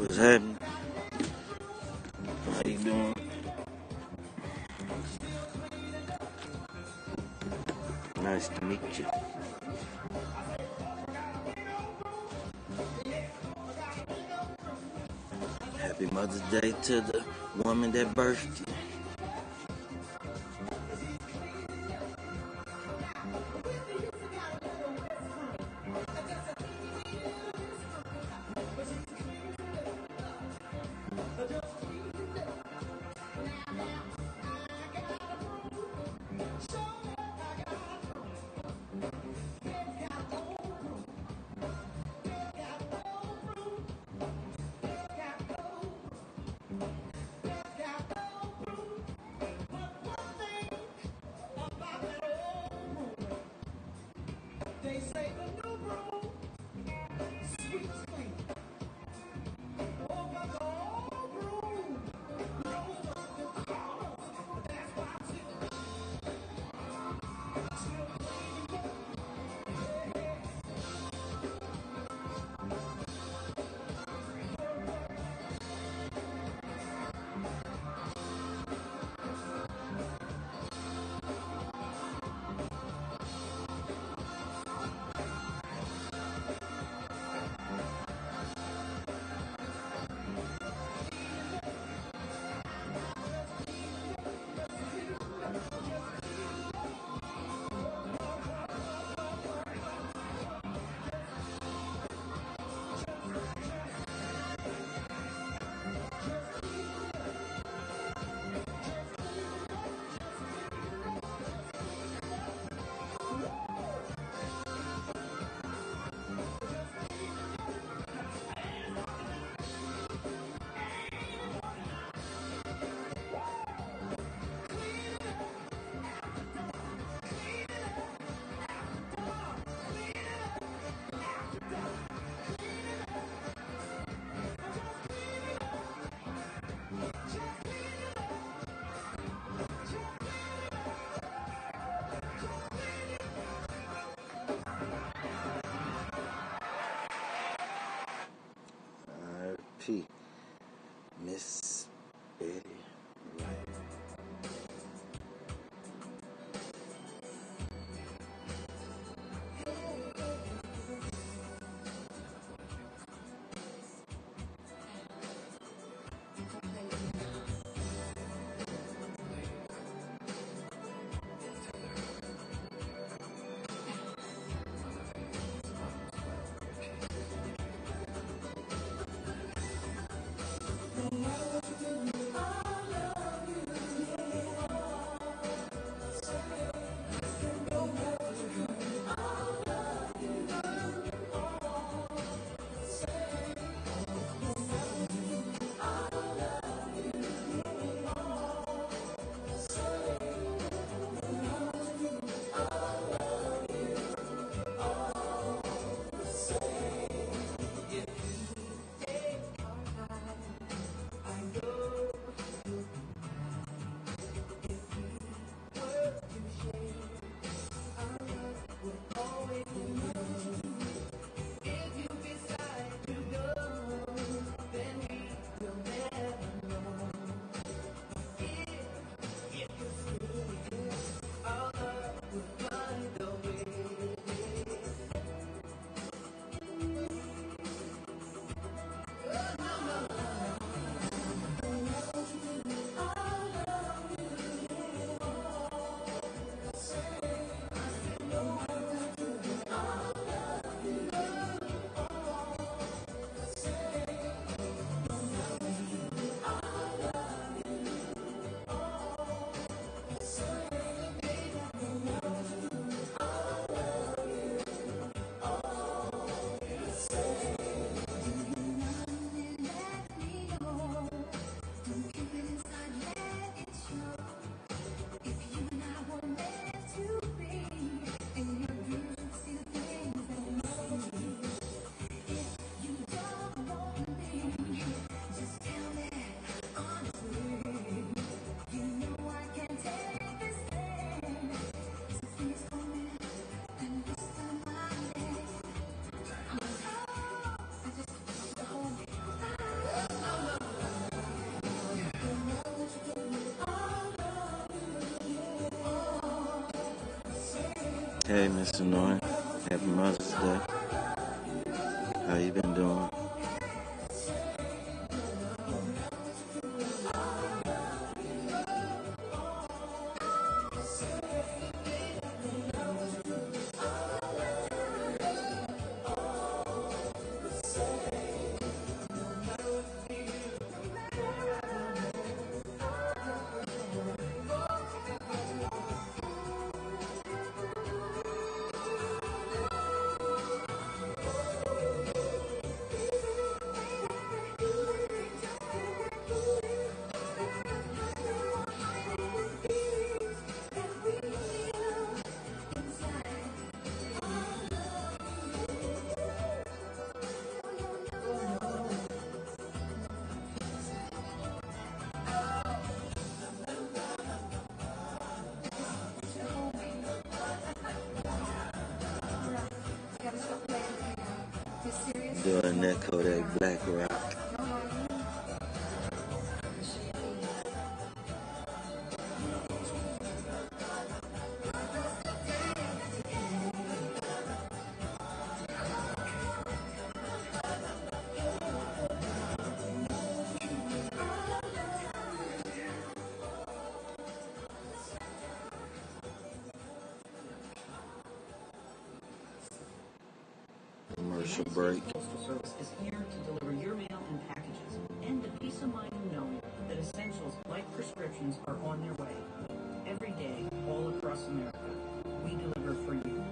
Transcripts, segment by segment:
What's happening? How you doing? Nice to meet you. Happy Mother's Day to the woman that birthed you. They say the new groove, sweet, sweet. Oh, but the old groove knows what to call. That's why I'm still R.P. Miss Betty Wright. no matter what you do, Hey, Mr. Norton. Happy Mother's Day. How you been doing? Doing that Kodak Black Rock. Commercial break. Postal Service is here to deliver your mail and packages, and the peace of mind of knowing that essentials like prescriptions are on their way. Every day, all across America, we deliver for you,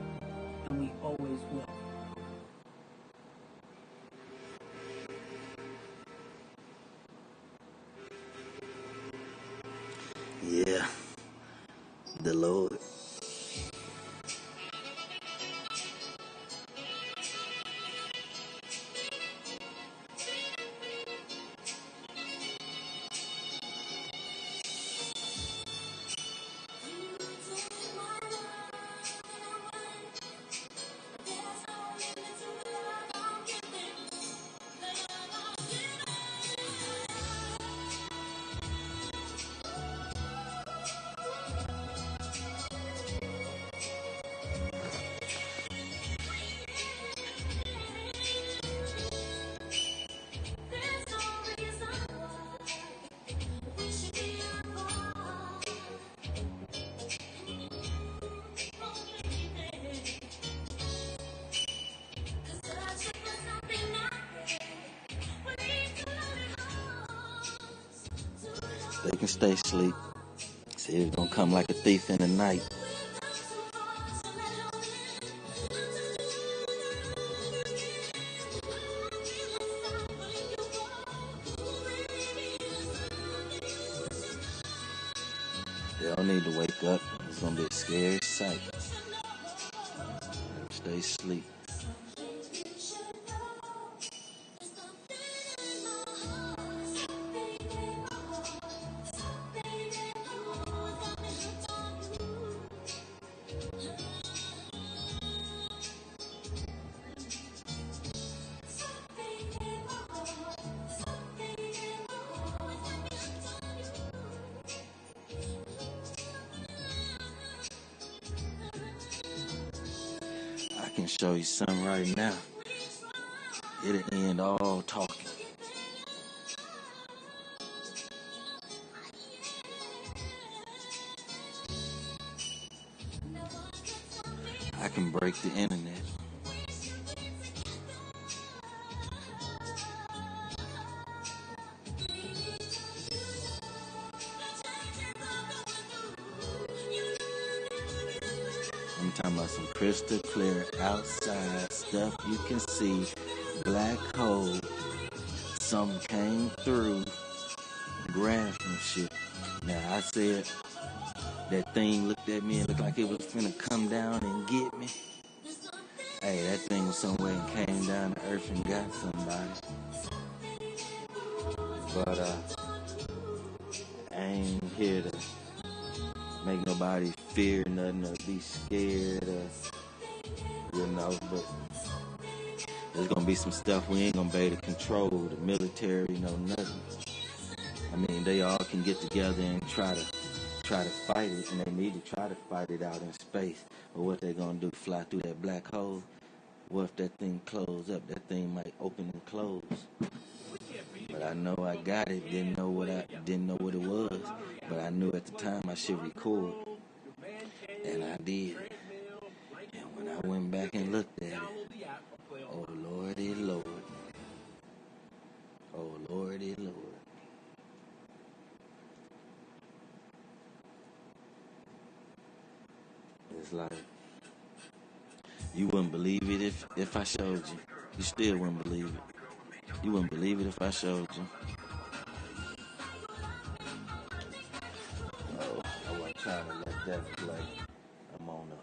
and we always will. Yeah, the Lord. They can stay asleep. See, it's gonna come like a thief in the night. They don't need to wake up. It's gonna be a scary sight. Stay asleep. I can show you something right now. It'll end all talking. I can break the internet. I'm talking about some crystal clear outside stuff you can see. Black hole. Something came through. Grabbed some shit. Now I said that thing looked at me and looked like it was finna come down and get me. Hey, that thing was somewhere and came down to earth and got somebody. But I ain't here to make nobody fear nothing or be scared or, but there's gonna be some stuff we ain't gonna be able to control. The military, nothing. I mean, they all can get together and try to try to fight it, and they need to try to fight it out in space. But what they gonna do? Fly through that black hole? What if that thing close up? That thing might open and close. But I know I got it. Didn't know what it was. But I knew at the time I should record, and I did. And when I went back and looked at it, oh Lordy Lord, oh Lordy Lord. It's like you wouldn't believe it if I showed you. You still wouldn't believe it. You wouldn't believe it if I showed you. Oh, I wasn't trying to let that play. I'm on the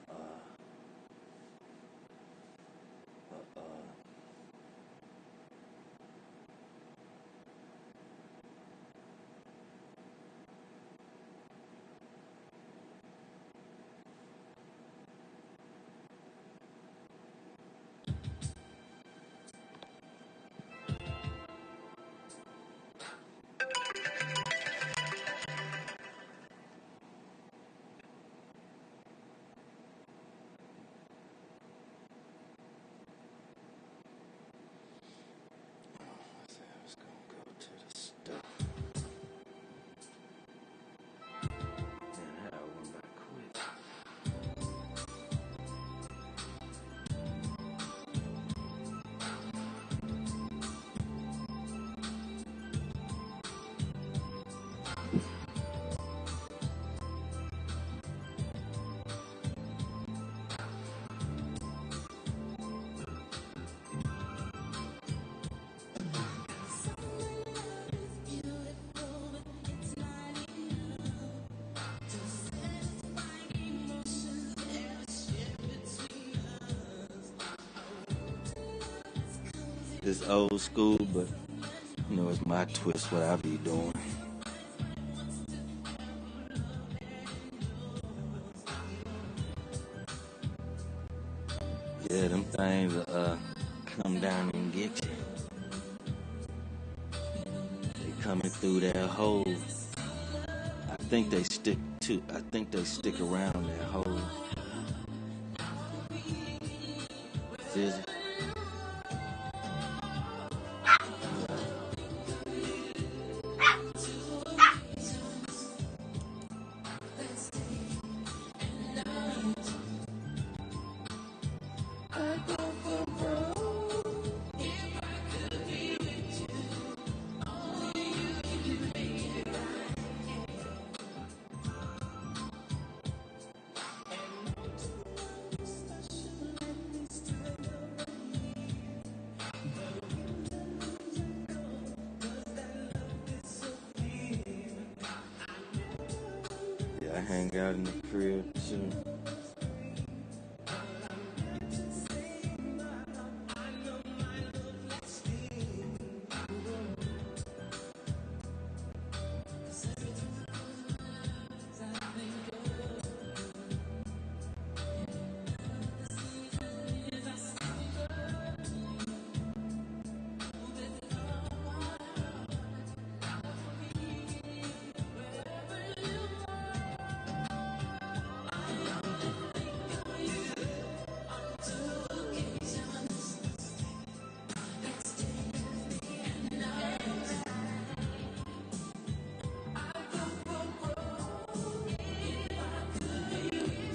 let's go to the stuff. And how I went back quick. It's old school, but you know it's my twist. What I be doing. Yeah, them things come down and get you. They coming through that hole. I think they stick around that hole. Is it? Yeah, I hang out in the crib too.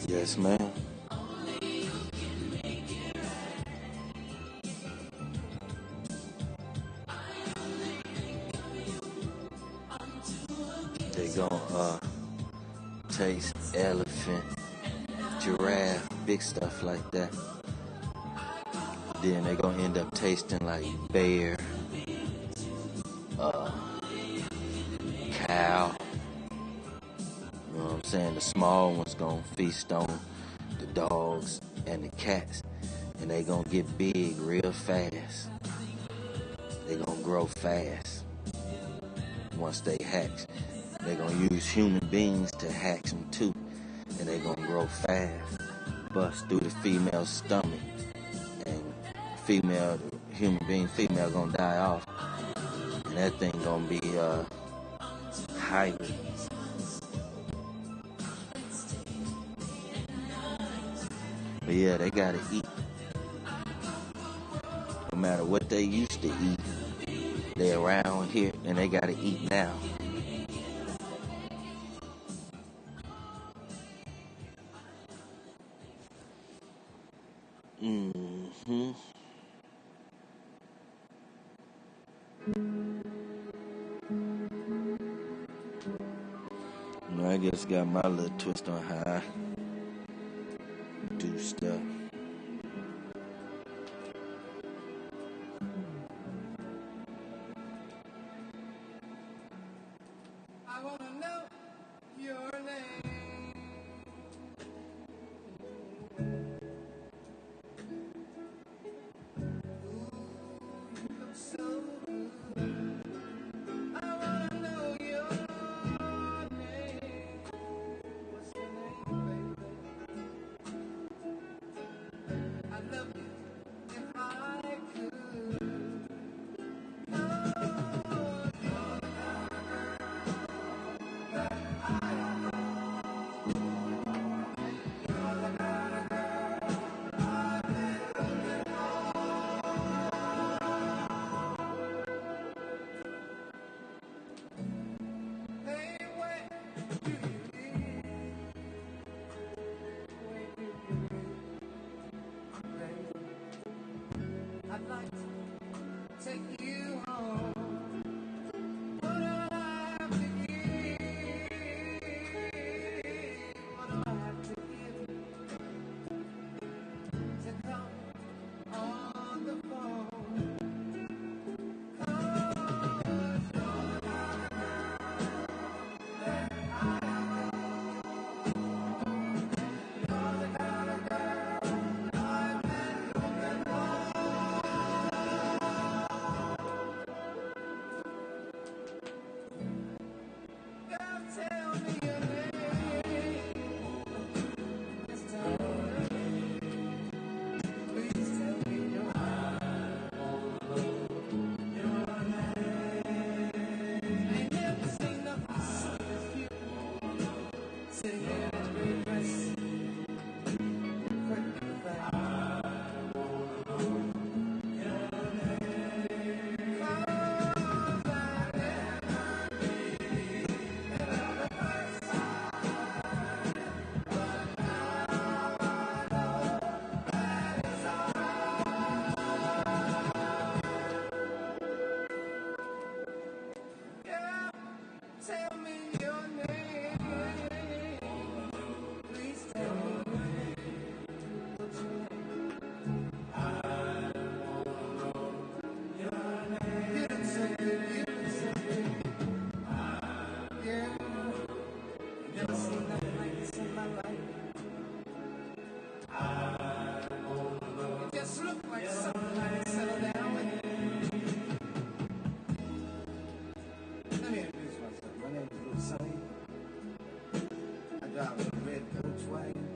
Yes, ma'am. They gonna taste elephant, giraffe, big stuff like that. Then they gonna end up tasting like bear, cow. You know what I'm saying? The small ones gonna feast on the dogs and the cats, and they gonna get big real fast. They gonna grow fast once they hatch. They gonna use human beings to hatch them too, and they gonna grow fast. Bust through the female's stomach, and female gonna die off, and that thing gonna be hybrid. Yeah, they gotta eat. No matter what they used to eat, they around here and they gotta eat now. Mm-hmm. I just got my little twist on how I do stuff. I wanna know your name. You look so good. I wanna know your name. What's your name, baby? I love you if I could. Hey, where do you live? Where do you live, baby? I'd like to take you home. What do I have to give? What do I have to give to come on the phone? Girl, tell me your name. Just tell me. Please tell me your name. Ain't never seen nothing sweet as you. Sitting in that red dress, pretty fast. Yeah, tell me your name. Please tell me what's your name. You look so good, you look so good. Yeah, never seen nothing like this in my life. You just look like something I can settle down with. Let me introduce myself. My name is Little Sonny. I drive a red Volkswagen.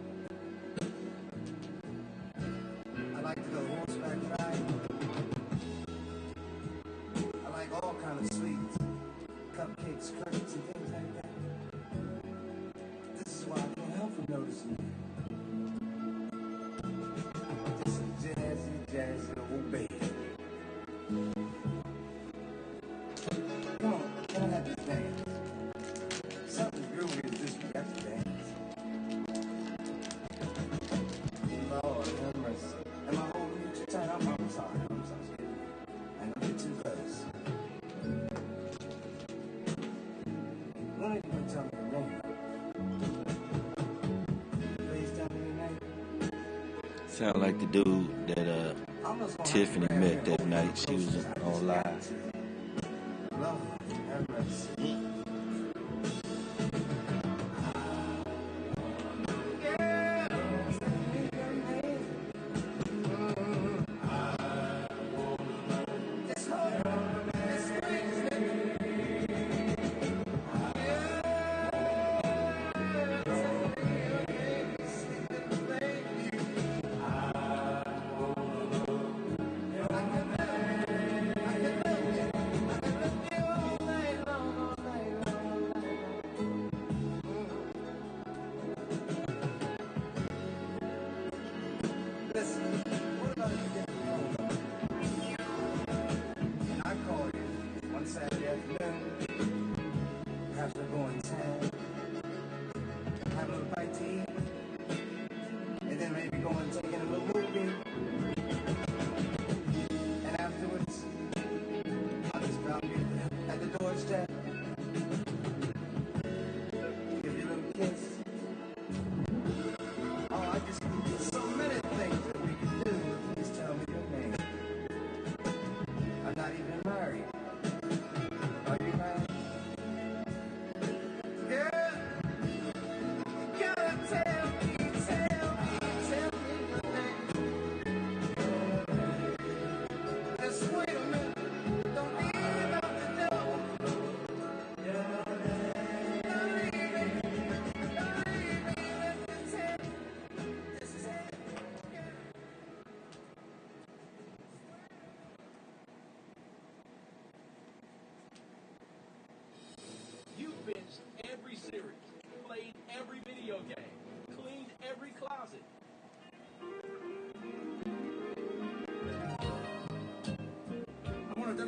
I like to go horseback riding. I like all kind of sweets, cupcakes, cookies, and things like that. This is why I can't help from noticing you. Just a jazzy, jazzy old baby. Come on, can I have this dance? Something groovy is this, we got to dance. Lord have mercy. Am I holding you too tight? I'm sorry. I ain't gonna get too close. When are you gonna tell me your name? Please tell me your name. Sound like the dude that Tiffany met that night. She was on live. Lord have mercy.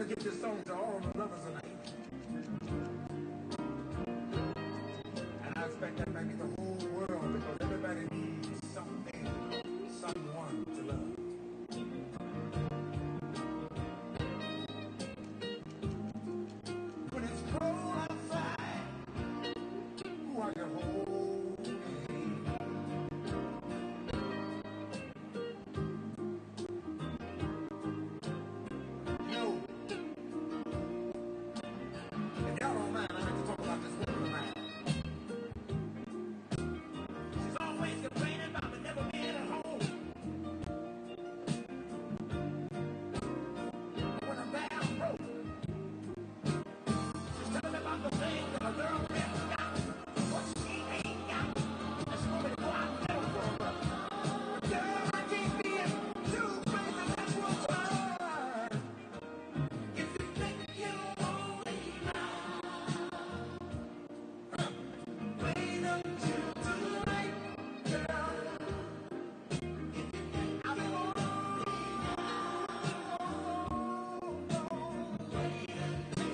dedicate this song to all the lovers tonight. And I expect that might be the whole world because everybody needs something, someone to love. When it's cold outside, who are you holding? No. If y'all don't mind, I'd like to talk about this woman of mine. She's always complaining about me never being at home. When I'm down broke, she's telling me about the things that a girlfriend's got, what she ain't got. And she want me to go out and tell for her. But girl, I can't be in two places at one time. If you think you won't leave now, wait until tonight, girl. I'll be home.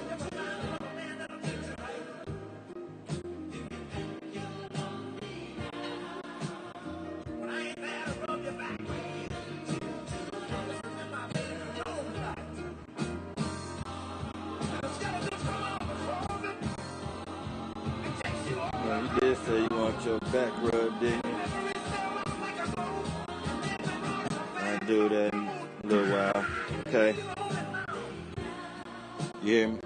Never find another man that'll treat you right. When I ain't there to rub your back, just remember I made it a long night. The skeletons come out of the closet and chase you all Well, around. you did say you want your back rubbed, didn't you? Every cell is like a ghost, and then the rocks are I'll do that in a little while. Okay? You hear me?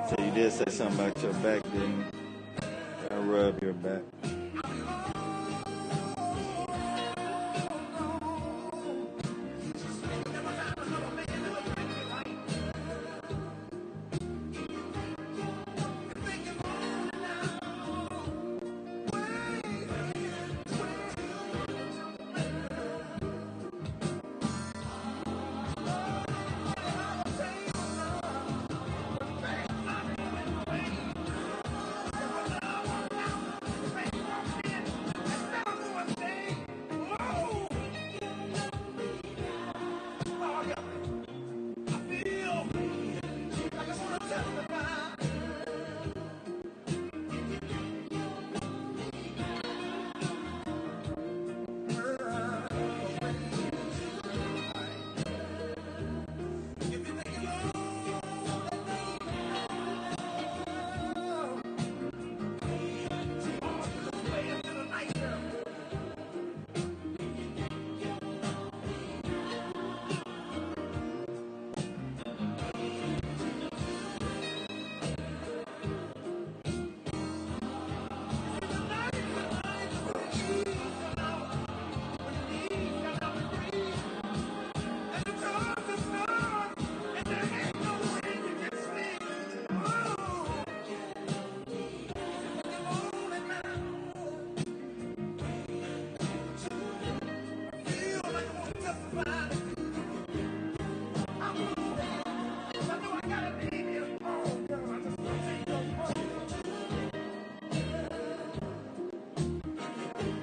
So you did say something about your back, didn't you? I rub your back.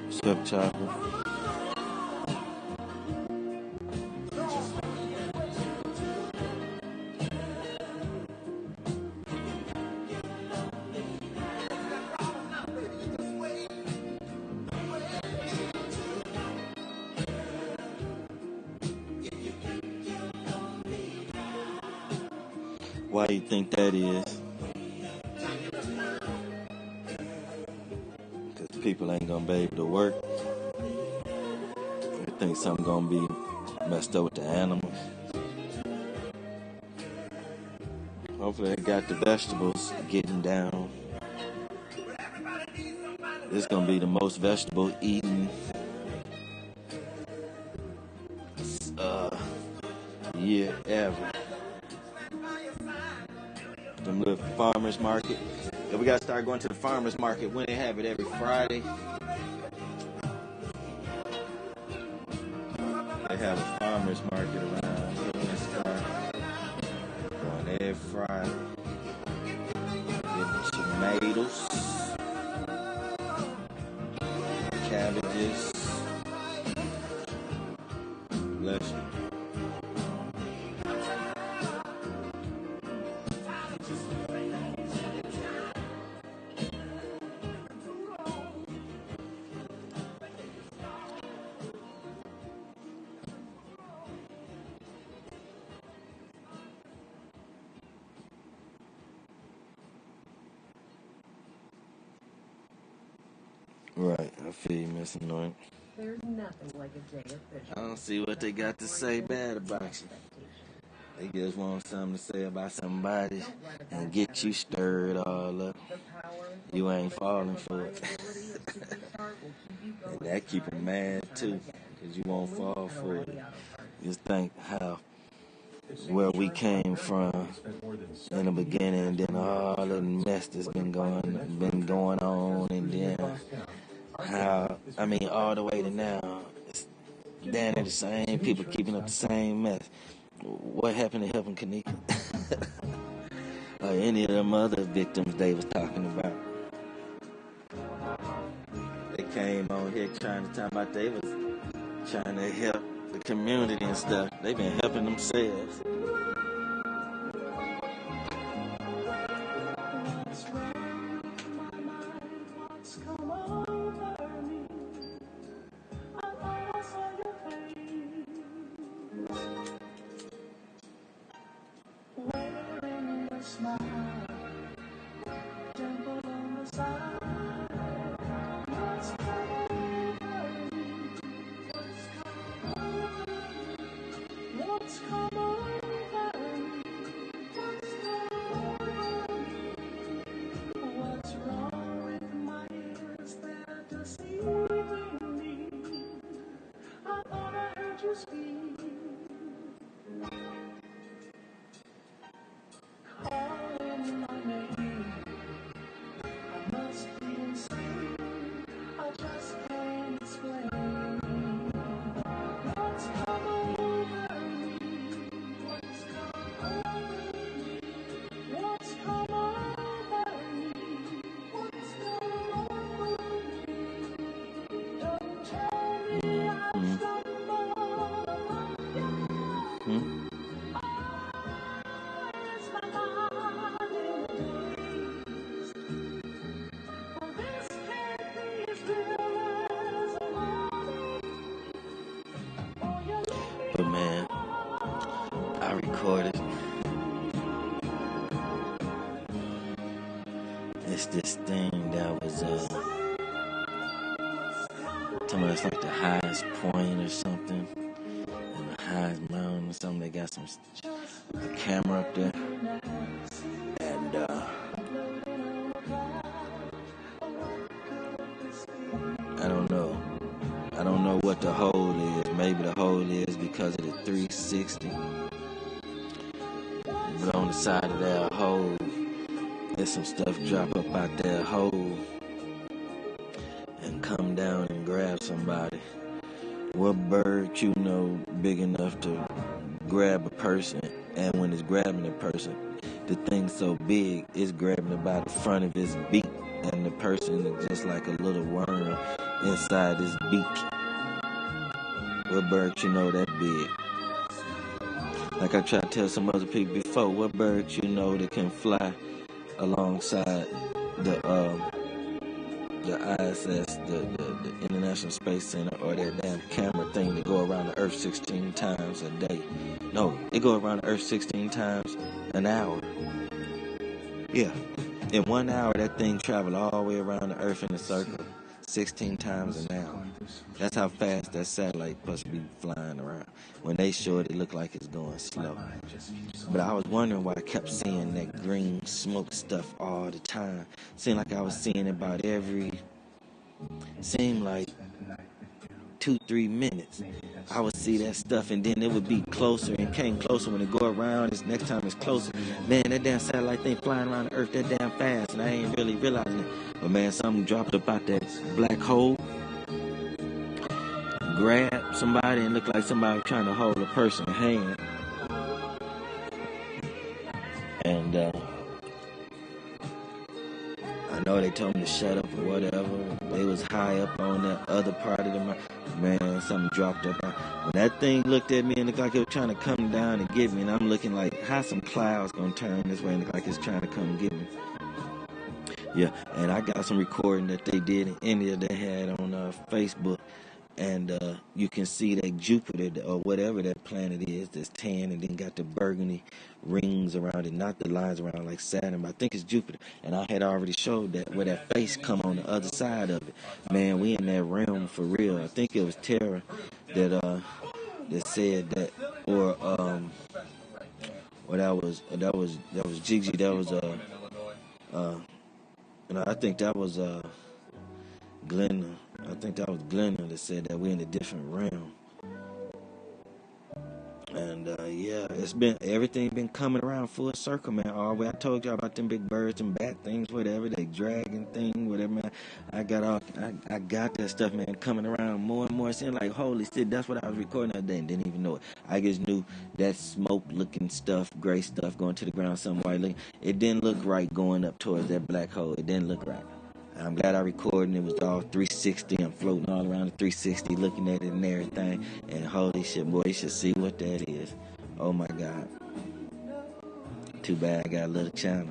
What's up, Chopper? Why do you think that is? Because people ain't gonna be able to work. You think something gonna be messed up with the animals. Hopefully they got the vegetables getting down. This is gonna be the most vegetable eating year ever. Them little farmers market. And we gotta start going to the farmers market when they have it every Friday. They have a farmers market around here in Scott. Going every Friday. Getting tomatoes, cabbages. Bless you. Right, I feel you, Miss Anointing. There's nothing like a day official. I don't see what they got to say bad about you. They just want something to say about somebody and get you stirred all up. You ain't falling for it. And that keep them mad too, because you won't fall for it. Just think how where we came from in the beginning, and then all the mess that's been going on, and then how, I mean, all the way to now, it's down at the same people keeping up the same mess. What happened to helping Kanika? Or any of them other victims they was talking about? They came on here trying to talk about they was trying to help the community and stuff. They've been helping themselves. But man, I recorded. It's this thing that was talking about it's like the highest point or something, and the highest mountain or something. They got a camera up there, and I don't know. I don't know what the hole is. Maybe the hole is because of the 360. But on the side of that hole, there's some stuff drop up out that hole and come down and grab somebody. What bird you know big enough to grab a person, and when it's grabbing a person, the thing's so big, it's grabbing it by the front of its beak, and the person is just like a little worm inside his beak. What bird you know that big? Like I tried to tell some other people before, what bird you know that can fly alongside the ISS, the International Space Center, or that damn camera thing that go around the Earth 16 times a day? No, it go around the Earth 16 times an hour. Yeah, in 1 hour that thing travel all the way around the Earth in a circle 16 times an hour. That's how fast that satellite supposed to be flying around. When they show it, it looked like it's going slow. But I was wondering why I kept seeing that green smoke stuff all the time. Seemed like I was seeing about seemed like 2-3 minutes. I would see that stuff, and then it would be closer and came closer. When it go around, this next time it's closer. Man, that damn satellite thing flying around the Earth that damn fast, and I ain't really realizing it. But man, something dropped up out that black hole, grabbed somebody, and looked like somebody was trying to hold a person's hand. And I know they told me to shut up or whatever. They was high up on that other part of the man. Something dropped up. When that thing looked at me and looked like it was trying to come down and get me, and I'm looking like, how some clouds gonna turn this way and look like it's trying to come get me. Yeah, and I got some recording that they did in India. They had on Facebook And you can see that Jupiter or whatever that planet is that's tan and then got the burgundy rings around it, not the lines around like Saturn, but I think it's Jupiter. And I had already showed that where that face come on the other side of it. Man, we in that realm for real. I think it was Tara that said that, or that was Gigi. That was I think that was Glenna. I think that was Glenna that said that we're in a different realm. And yeah, everything been coming around full circle, man. All the way I told y'all about them big birds and bat things, whatever, they dragon thing, whatever, man. I got that stuff, man, coming around more and more. Seeing like, holy shit, that's what I was recording that day and didn't even know it. I just knew that smoke looking stuff, gray stuff going to the ground, something white looking. It didn't look right going up towards that black hole. It didn't look right. I'm glad I recorded and it was all 360. I'm floating all around the 360 looking at it and everything. And holy shit, boy, you should see what that is. Oh my God. Too bad I got a little channel.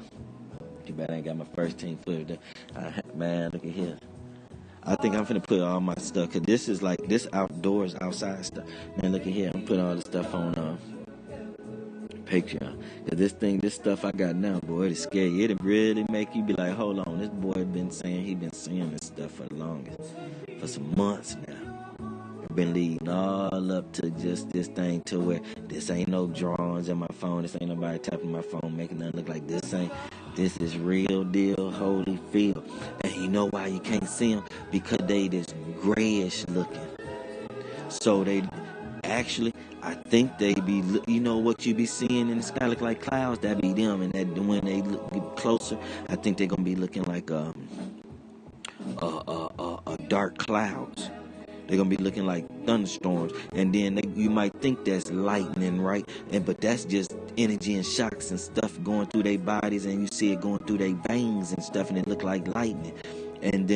Too bad I ain't got my first team footage. Man, look at here. I think I'm finna put all my stuff, cause this is like this outdoors, outside stuff. Man, look at here. I'm putting all this stuff on Patreon. Cause this stuff I got now, boy, it's scary. It'll really make you be like, hold on, this boy been saying this stuff for the longest, for some months now. I've been leading all up to just this thing to where this ain't no drawings on my phone. This ain't nobody tapping my phone making nothing look like this. This is real deal, holy feel. And you know why you can't see them? Because they this grayish looking. So they actually, I think they be, you know what you be seeing in the sky look like clouds? That be them. And that when they get closer, I think they're gonna be looking like dark clouds. They're gonna be looking like thunderstorms, and then you might think that's lightning, right? But that's just energy and shocks and stuff going through their bodies, and you see it going through their veins and stuff, and it look like lightning. And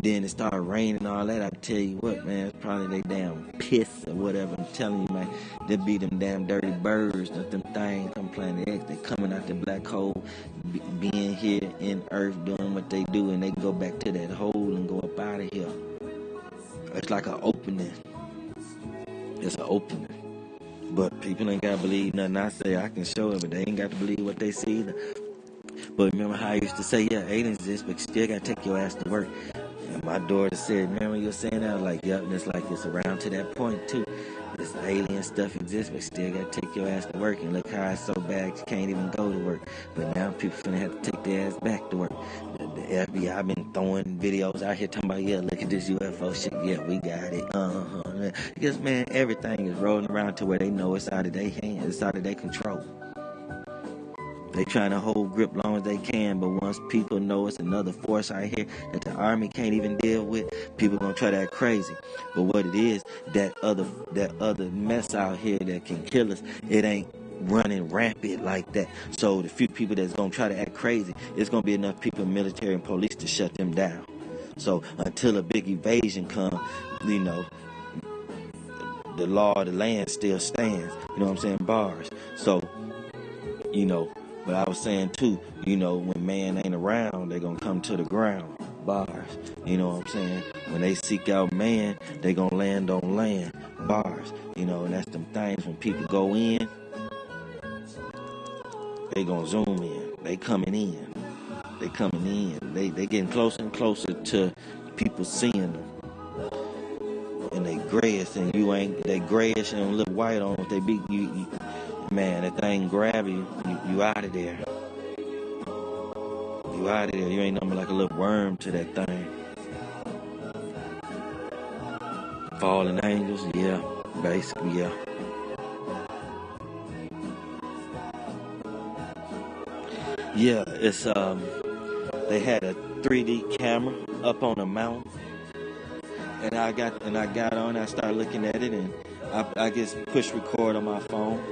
then it started raining and all that. I tell you what, man, it's probably they damn piss or whatever. I'm telling you, man, they be them damn dirty birds, them things on planet X. They coming out the black hole, being here in Earth, doing what they do, and they go back to that hole and go up out of here. It's like an opening. It's an opening. But people ain't got to believe nothing I say. I can show it, but they ain't got to believe what they see either. But remember how I used to say, yeah, aliens exist, but you still got to take your ass to work. And my daughter said, remember you were saying that? I was like, yep, and it's like it's around to that point, too. This alien stuff exists, but you still got to take your ass to work. And look how it's so bad you can't even go to work. But now people finna have to take their ass back to work. The FBI been throwing videos out here talking about, yeah, look at this UFO shit. Yeah, we got it. Because, man, everything is rolling around to where they know it's out of their hands. It's out of their control. They trying to hold grip long as they can, but once people know it's another force out here that the army can't even deal with, people gonna try to act crazy. But what it is, that other mess out here that can kill us, it ain't running rampant like that. So the few people that's gonna try to act crazy, it's gonna be enough people, military and police, to shut them down. So until a big invasion come, you know, the law of the land still stands. You know what I'm saying? Bars. So, you know. But I was saying too, you know, when man ain't around, they gonna come to the ground. Bars. You know what I'm saying? When they seek out man, they gonna land on land. Bars. You know, and that's them things when people go in, they gonna zoom in. They coming in. They coming in. They getting closer and closer to people seeing them. And they grayish, and you ain't, they grayish and a little white on it. They be you man, that thing grab you out of there. You out of there. You ain't nothing like a little worm to that thing. Fallen angels, yeah, basically, yeah. Yeah, it's they had a 3D camera up on a mountain, and I got on. I started looking at it, and I just push record on my phone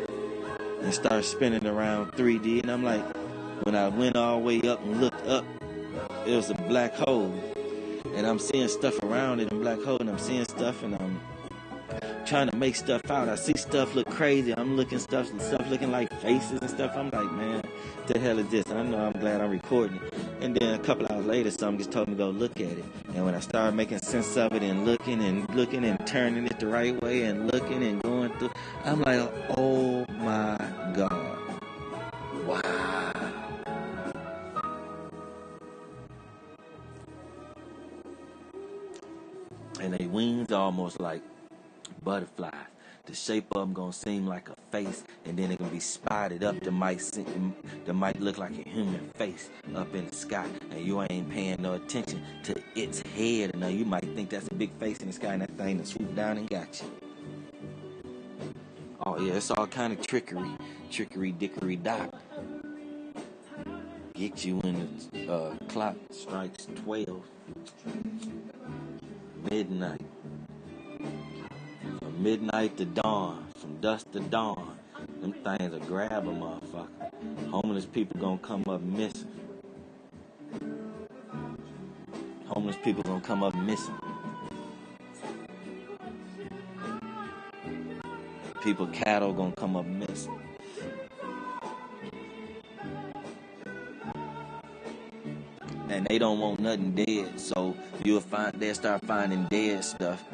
and start spinning around 3D. And I'm like, when I went all the way up and looked up, it was a black hole. And I'm seeing stuff around it in black hole, and I'm seeing stuff, and I'm trying to make stuff out. I see stuff look crazy. I'm looking stuff looking like faces and stuff. I'm like, man, what the hell is this? And I know I'm glad I'm recording it. And then a couple hours later, something just told me to go look at it. And when I started making sense of it and looking and turning it the right way and looking and going through, I'm like, oh my God. Wow. And they wings are almost like butterflies. The shape of them gonna seem like a face, and then it gonna be spotted up that might look like a human face up in the sky, and you ain't paying no attention to its head. And now you might think that's a big face in the sky, and that thing that swoop down and got you. Oh yeah, it's all kind of trickery, dickory dock. Get you when the clock strikes 12, midnight. From midnight to dawn, from dusk to dawn, them things will grab a motherfucker. Homeless people gonna come up missing. Homeless people gonna come up missing. People, cattle gonna come up missing. And they don't want nothing dead, so they'll start finding dead stuff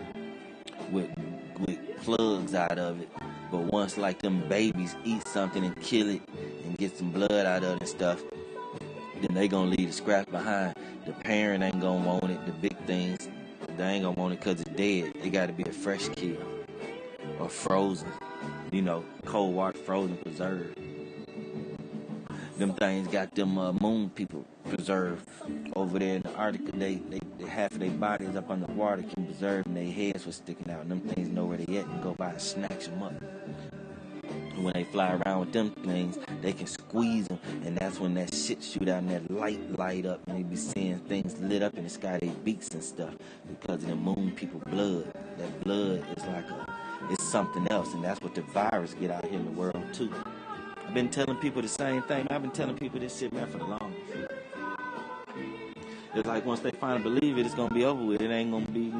with plugs out of it. But once like them babies eat something and kill it and get some blood out of it and stuff, then they gonna leave the scraps behind. The parent ain't gonna want it. The big things, they ain't gonna want it because it's dead. It gotta be a fresh kill or frozen, cold water, frozen, preserved. Them things got them moon people preserved over there in the Arctic. They half of their bodies up under water can preserve, and their heads was sticking out. And them things know where they at and go by and snatch them up. And when they fly around with them things, they can squeeze them, and that's when that shit shoot out and that light up, and they be seeing things lit up in the sky, they beaks and stuff, because of the moon people blood. That blood is it's something else, and that's what the virus get out here in the world too. I've been telling people the same thing. I've been telling people this shit, man, for the longest. It's like once they finally believe it, it's gonna be over with. It ain't gonna be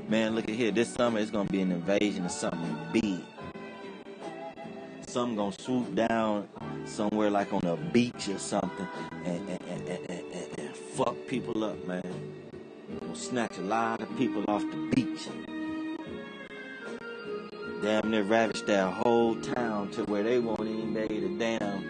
man, look at here. This summer it's gonna be an invasion of something big. Something gonna swoop down somewhere like on a beach or something and fuck people up, man. Gonna snatch a lot of people off the beach. Damn near ravage that whole town to where they won't even be able to damn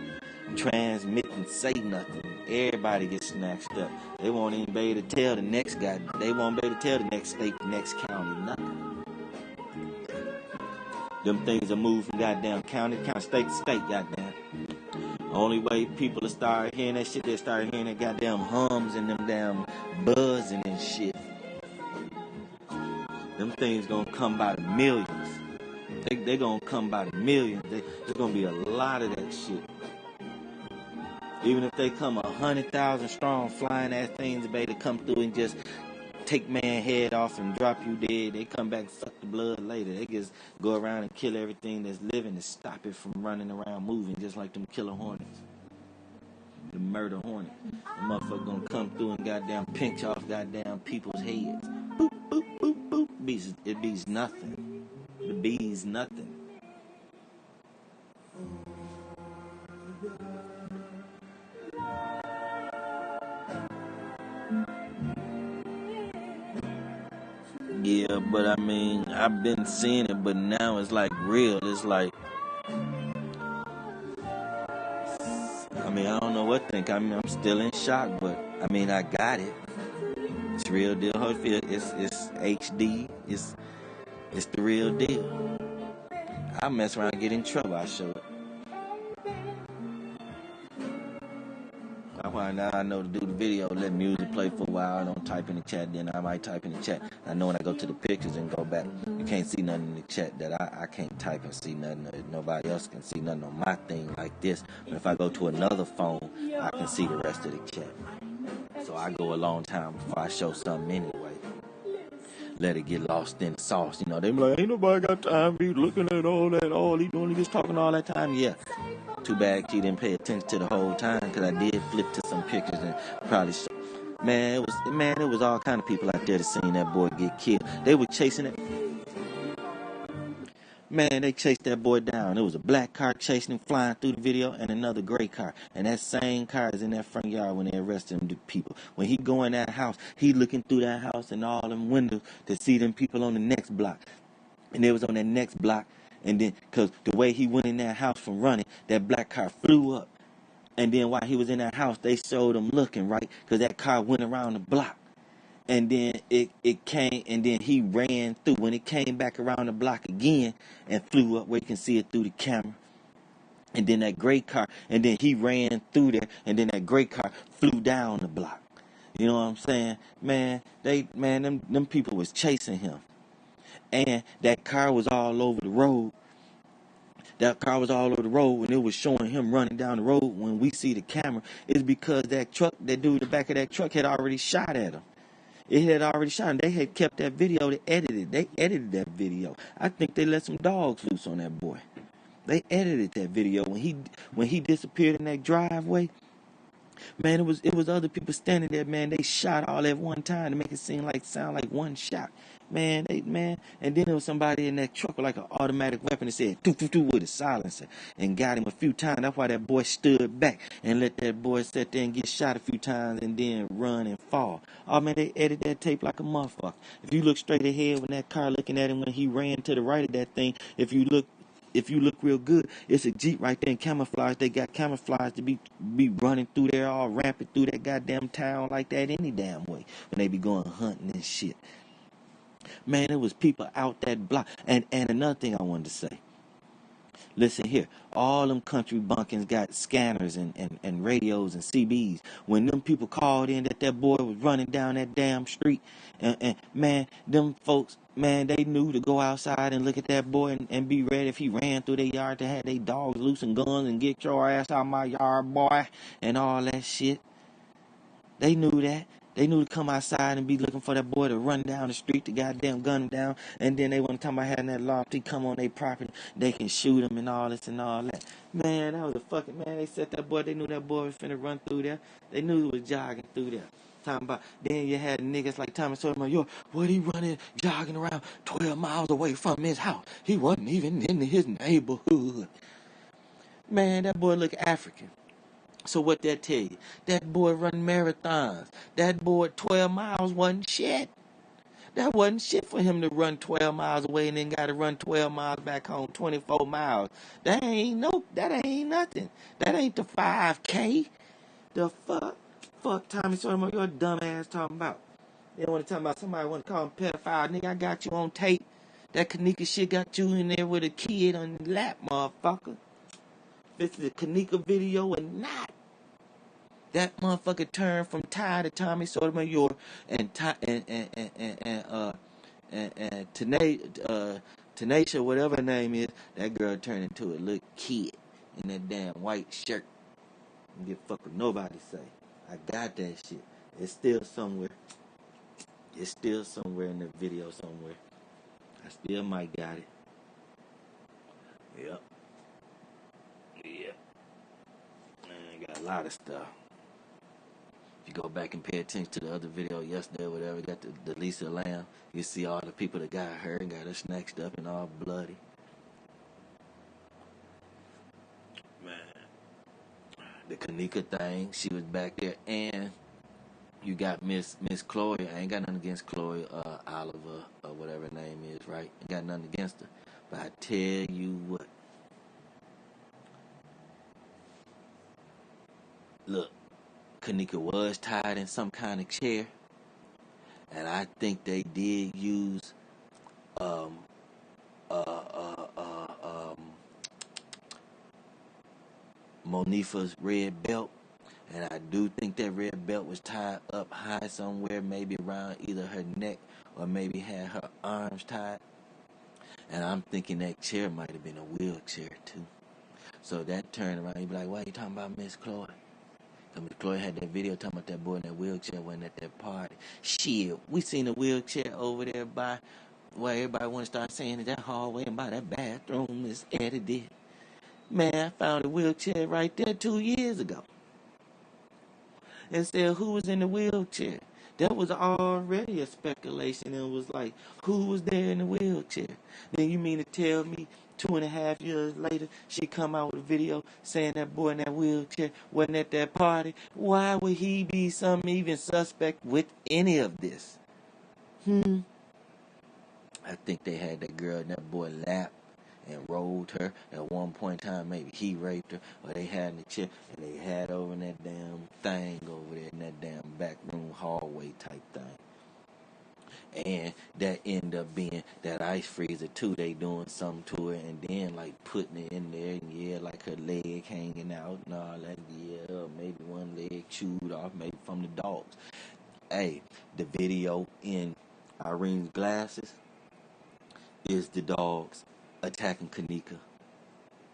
transmit and say nothing. Everybody gets snatched up. They won't even be able to tell the next guy. They won't be able to tell the next state, the next county, nothing. Them things are moved from goddamn county, state to state, goddamn. Only way people will start hearing that shit, they start hearing that goddamn hums and them damn buzzing and shit. Them things gonna come by the millions. They gonna come by the millions. There's gonna be a lot of that shit. Even if they come 100,000 strong, flying ass things, they come through and just take man head off and drop you dead. They come back and suck the blood later. They just go around and kill everything that's living to stop it from running around moving, just like them killer hornets. The murder hornet. The motherfucker gonna come through and goddamn pinch off goddamn people's heads. Boop, boop, boop, boop. It beats nothing. The bees nothing. Yeah, but I mean, I've been seeing it, but now it's like real. It's like, I mean, I don't know what to think. I mean, I'm still in shock, but I mean, I got it. It's real deal. It's HD. It's the real deal. I mess around and get in trouble, I show it. Now I know to do the video, let music play for a while. I don't type in the chat, then I might type in the chat. I know when I go to the pictures and go back, you can't see nothing in the chat that I can't type and see nothing. Nobody else can see nothing on my thing like this. But if I go to another phone, I can see the rest of the chat. So I go a long time before I show something anyway. Let it get lost in the sauce. They be like, ain't nobody got time to be looking at all he doing, he just talking all that time. Yeah. Too bad she didn't pay attention to the whole time, because I did flip to some pictures and probably man, it was all kind of people out there that seen that boy get killed. They were chasing it. Man, they chased that boy down. It was a black car chasing him, flying through the video, and another gray car. And that same car is in that front yard when they arrested them people. When he go in that house, he looking through that house and all them windows to see them people on the next block. And they was on that next block. And then, because the way he went in that house from running, that black car flew up. And then while he was in that house, they showed him looking, right? Because that car went around the block. And then it came, and then he ran through. When it came back around the block again and flew up where you can see it through the camera. And then that gray car, and then he ran through there, and then that gray car flew down the block. You know what I'm saying? Man, them people was chasing him. And that car was all over the road. That car was all over the road, and it was showing him running down the road. When we see the camera, it's because that dude in the back of that truck had already shot at him. It had already shot him. They had kept that video. They edited that video. I think they let some dogs loose on that boy. They edited that video when he disappeared in that driveway. Man, it was other people standing there. Man, they shot all at one time to make it sound like one shot. Man, and then there was somebody in that truck with like an automatic weapon that said "doo doo doo" with a silencer and got him a few times. That's why that boy stood back and let that boy sit there and get shot a few times and then run and fall. Oh man, they edited that tape like a motherfucker. If you look straight ahead when that car looking at him when he ran to the right of that thing, if you look real good, it's a Jeep right there in camouflage. They got camouflage to be running through there, all rampant through that goddamn town like that any damn way when they be going hunting and shit. Man, there was people out that block. And another thing I wanted to say. Listen here, all them country bunkins got scanners and radios and CBs. When them people called in that boy was running down that damn street, and man, them folks, man, they knew to go outside and look at that boy and be ready if he ran through their yard to have their dogs loose and guns and get your ass out of my yard, boy, and all that shit. They knew that. They knew to come outside and be looking for that boy to run down the street to goddamn gun him down. And then they want to talk about having that law. He come on their property, they can shoot him and all this and all that. Man, that was a fucking, man, they set that boy, they knew that boy was finna run through there. They knew he was jogging through there. Talking about, then you had niggas like Thomas Sotomayor, yo, what he running, jogging around 12 miles away from his house. He wasn't even in his neighborhood. Man, that boy look African. So what that tell you? That boy run marathons. That boy 12 miles wasn't shit. That wasn't shit for him to run 12 miles away and then got to run 12 miles back home, 24 miles. That ain't nothing. That ain't the 5K. The fuck Tommy Sotomayor, your dumb ass talking about. They want to talk about somebody want to call him pedophile. Nigga, I got you on tape. That Kanika shit got you in there with a kid on your lap, motherfucker. This is a Kanika video and not. That motherfucker turned from Ty to Tommy Sotomayor and Tanisha, whatever her name is. That girl turned into a little kid in that damn white shirt. Don't give a fuck what nobody say. I got that shit. It's still somewhere. It's still somewhere in the video somewhere. I still might got it. Yep. Man, got a lot of stuff. If you go back and pay attention to the other video yesterday or whatever, got the Lisa Lamb, you see all the people that got her and got her snatched up and all bloody. Man. The Kanika thing, she was back there, and you got Miss Chloe. I ain't got nothing against Chloe Oliver or whatever her name is, right? I got nothing against her. But I tell you what. Look, Kanika was tied in some kind of chair, and I think they did use Monifa's red belt, and I do think that red belt was tied up high somewhere, maybe around either her neck or maybe had her arms tied. And I'm thinking that chair might have been a wheelchair too. So that turned around, you be like, why are you talking about Miss Chloe? Because Miss Chloe had that video talking about that boy in that wheelchair wasn't at that party. Shit, we seen a wheelchair over there by where everybody want to start saying in that hallway and by that bathroom Miss Eddie did. Man, I found a wheelchair right there 2 years ago. And said, who was in the wheelchair? That was already a speculation. It was like, who was there in the wheelchair? Then you mean to tell me 2.5 years later, she come out with a video saying that boy in that wheelchair wasn't at that party? Why would he be some even suspect with any of this? I think they had that girl in that boy lap and rolled her. At one point in time, maybe he raped her, or they had in the chair, and they had over in that damn thing over there in that damn back room hallway type thing. And that ended up being that ice freezer too. They doing something to her, and then like putting it in there, and yeah, like her leg hanging out and all that. Yeah, or maybe one leg chewed off, maybe from the dogs. Hey, the video in Irene's glasses is the dogs attacking Kanika.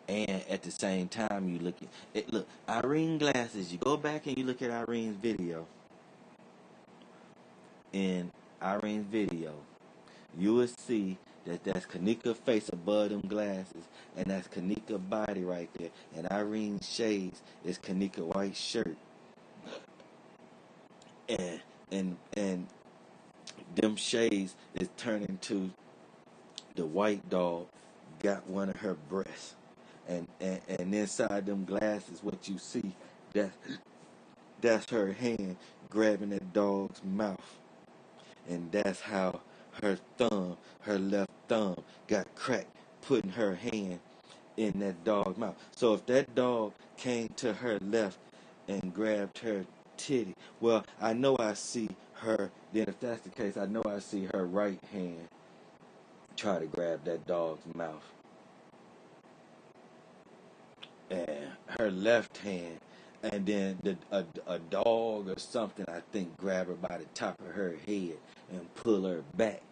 And at the same time, you look at it. Look, Irene glasses. You go back and you look at Irene's video. In Irene's video, you will see that that's Kanika face above them glasses, and that's Kanika body right there. And Irene's shades is Kanika white shirt. And them shades is turning to the white dog got one of her breasts. And inside them glasses, what you see, that's her hand grabbing that dog's mouth. And that's how her left thumb, got cracked, putting her hand in that dog's mouth. So if that dog came to her left and grabbed her titty, well, I know I see her, then if that's the case, I know I see her right hand try to grab that dog's mouth. And her left hand, and then a dog or something, I think, grab her by the top of her head and pull her back.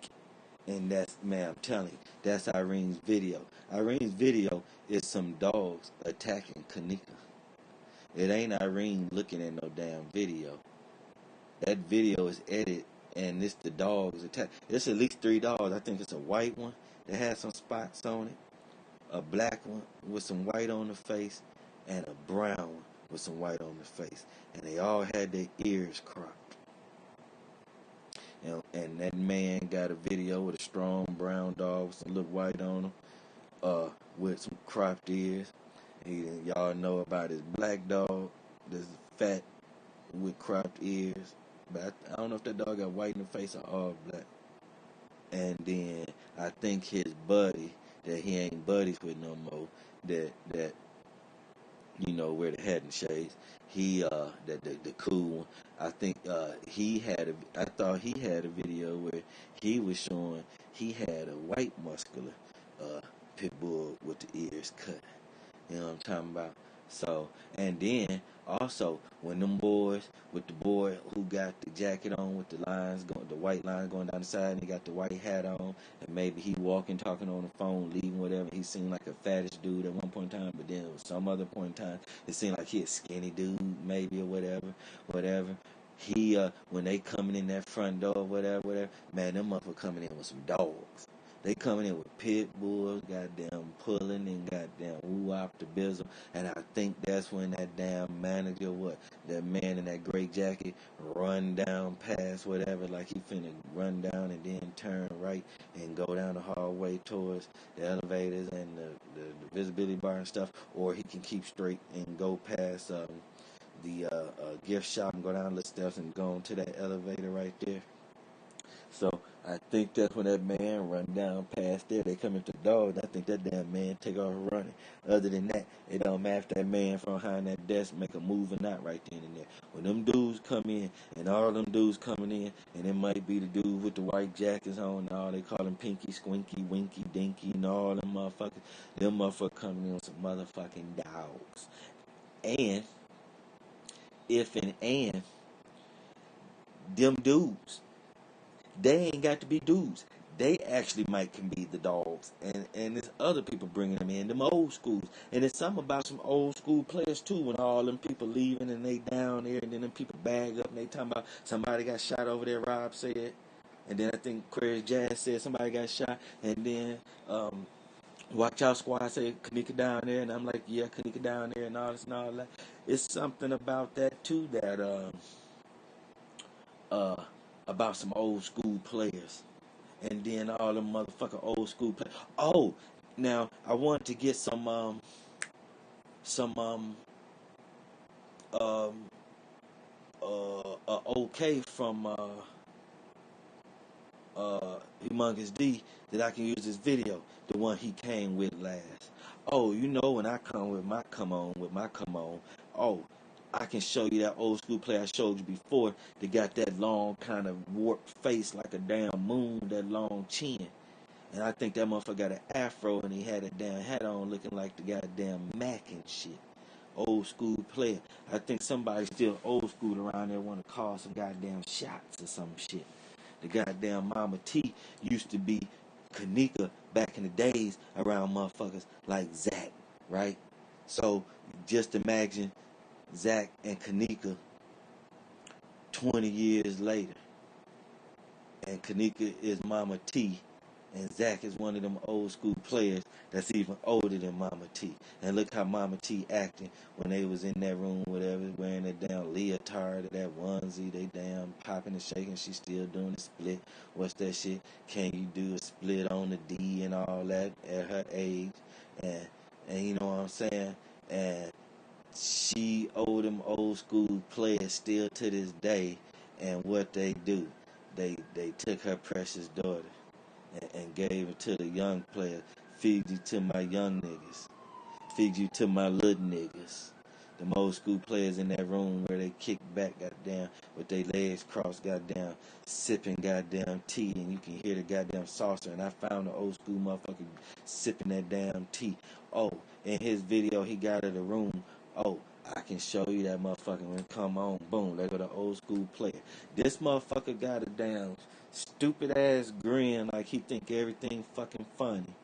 And that's, man, I'm telling you, that's Irene's video. Irene's video is some dogs attacking Kanika. It ain't Irene looking at no damn video. That video is edited, and it's the dogs attack. It's at least 3 dogs. I think it's a white one that has some spots on it, a black one with some white on the face, and a brown one with some white on the face. And they all had their ears cropped. And that man got a video with a strong brown dog with some little white on him, with some cropped ears. Y'all know about his black dog, this fat with cropped ears. But I don't know if that dog got white in the face or all black. And then I think his buddy that he ain't buddies with no more, that you know, wear the hat and shades. He the cool one. I think I thought he had a video where he was showing he had a white muscular pit bull with the ears cut. You know what I'm talking about? So, and then also when them boys with the boy who got the jacket on with the lines going, the white lines going down the side, and he got the white hat on, and maybe he walking, talking on the phone, leaving, whatever. He seemed like a fattish dude at one point in time, but then at some other point in time, it seemed like he a skinny dude, maybe, or whatever. He when they coming in that front door, whatever, man, them motherfuckers coming in with some dogs. They coming in with pit bulls, goddamn pulling and goddamn woo-op the bizzle. And I think that's when that damn manager, that man in that gray jacket, run down past whatever, like he finna run down and then turn right and go down the hallway towards the elevators and the visibility bar and stuff. Or he can keep straight and go past the gift shop and go down the steps and go into that elevator right there. So I think that's when that man run down past there. They come into the dogs. I think that damn man take off running. Other than that, it don't matter if that man from behind that desk make a move or not right then and there. When them dudes come in, and all them dudes coming in, and it might be the dude with the white jackets on, and all they call him Pinky, Squinky, Winky, Dinky, and all them motherfuckers coming in with some motherfucking dogs. And them dudes, they ain't got to be dudes. They actually can be the dogs. And there's other people bringing them in, them old schools. And it's something about some old school players, too, when all them people leaving and they down there, and then them people bag up and they talking about somebody got shot over there, Rob said. And then I think Query Jazz said somebody got shot. And then Watch Out Squad said Kanika down there. And I'm like, yeah, Kanika down there and all this and all that. It's something about that, too, that about some old school players. And then all them motherfucking old school players. Oh, now I wanted to get some um okay from Humongous D that I can use this video, the one he came with last. Oh, you know when I come with my come on, oh, I can show you that old school player I showed you before that got that long kind of warped face like a damn moon, that long chin. And I think that motherfucker got an afro and he had a damn hat on looking like the goddamn Mac and shit. Old school player. I think somebody still old school around there want to call some goddamn shots or some shit. The goddamn Mama T used to be Kanika back in the days around motherfuckers like Zach, right? So just imagine Zach and Kanika 20 years later. And Kanika is Mama T. And Zach is one of them old school players that's even older than Mama T. And look how Mama T acting when they was in that room, whatever, wearing that damn leotard or that onesie, they damn popping and shaking. She still doing the split. What's that shit? Can you do a split on the D and all that at her age? And you know what I'm saying? And she owe them old school players still to this day. And what they do, they took her precious daughter and gave it to the young player. Feed you to my young niggas. Feed you to my little niggas. Them old school players in that room where they kick back, goddamn, with their legs crossed, goddamn, sipping goddamn tea, and you can hear the goddamn saucer. And I found the old school motherfucker sipping that damn tea. Oh, in his video, he got out of the room. Oh, I can show you that motherfucker when it come on. Boom, there go the old school player. This motherfucker got a damn stupid ass grin like he think everything fucking funny.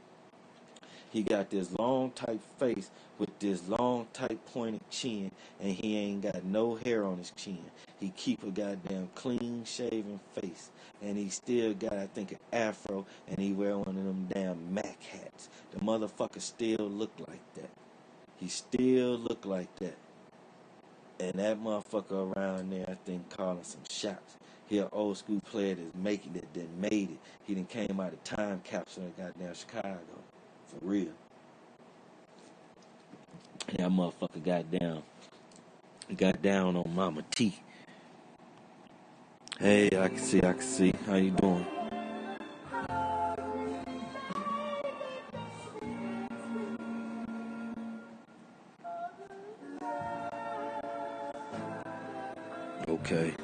He got this long tight face with this long tight pointed chin, and he ain't got no hair on his chin. He keep a goddamn clean shaven face, and he still got, I think, an afro, and he wear one of them damn Mac hats. The motherfucker still look like that. He still look like that. And that motherfucker around there, I think, calling some shots. He an old school player that's making it, that made it. He done came out of time capsule in goddamn Chicago. For real. And that motherfucker got down on Mama T. Hey, I can see. How you doing? Okay.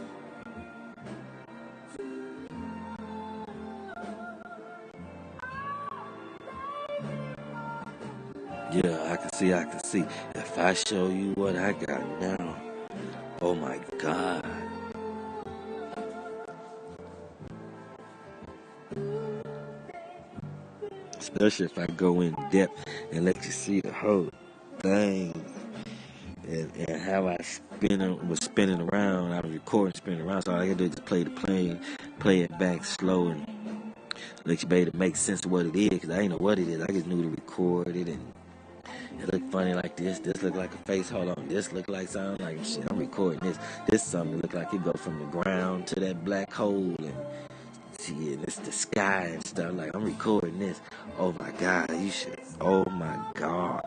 Yeah, I can see. If I show you what I got now, oh my God. Especially if I go in depth and let you see the whole thing. And how I was spinning around. I was recording, spinning around. So all I had to do is play it back slow and let you be able to make sense of what it is. Because I didn't know what it is. I just knew to record it. And it looked funny like this. This looked like a face. Hold on. This looked like something like shit. I'm recording this. This is something that looked like it go from the ground to that black hole. And see, it's the sky and stuff. Like, I'm recording this. Oh my God. You should. Oh my God.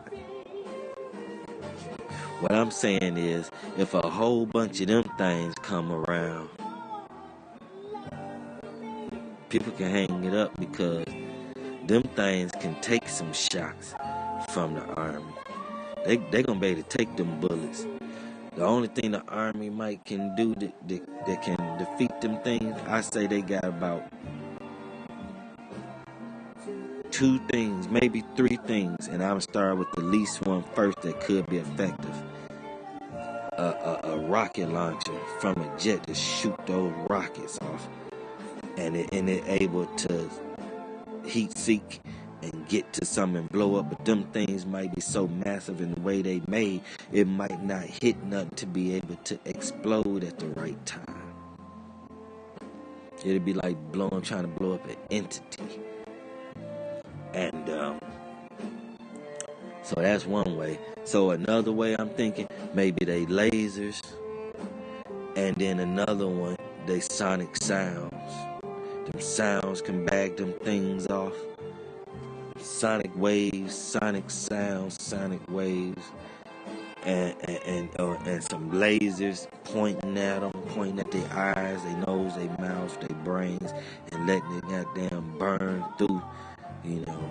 What I'm saying is, if a whole bunch of them things come around, people can hang it up because them things can take some shocks from the Army. They gonna be able to take them bullets. The only thing the Army might can do that can defeat them things, I say they got about 2 things, maybe 3 things, and I'm gonna start with the least one first that could be effective. A rocket launcher from a jet to shoot those rockets off, and it able to heat seek and get to something and blow up. But them things might be so massive in the way they made, it might not hit nothing to be able to explode at the right time. It'd be like trying to blow up an entity. And so that's one way. So another way I'm thinking, maybe they lasers. And then another one they sonic sounds. Them sounds can bag them things off. Sonic waves, sonic sounds, sonic waves, and some lasers pointing at them, pointing at their eyes, their nose, their mouth, their brains, and letting it goddamn burn through. You know,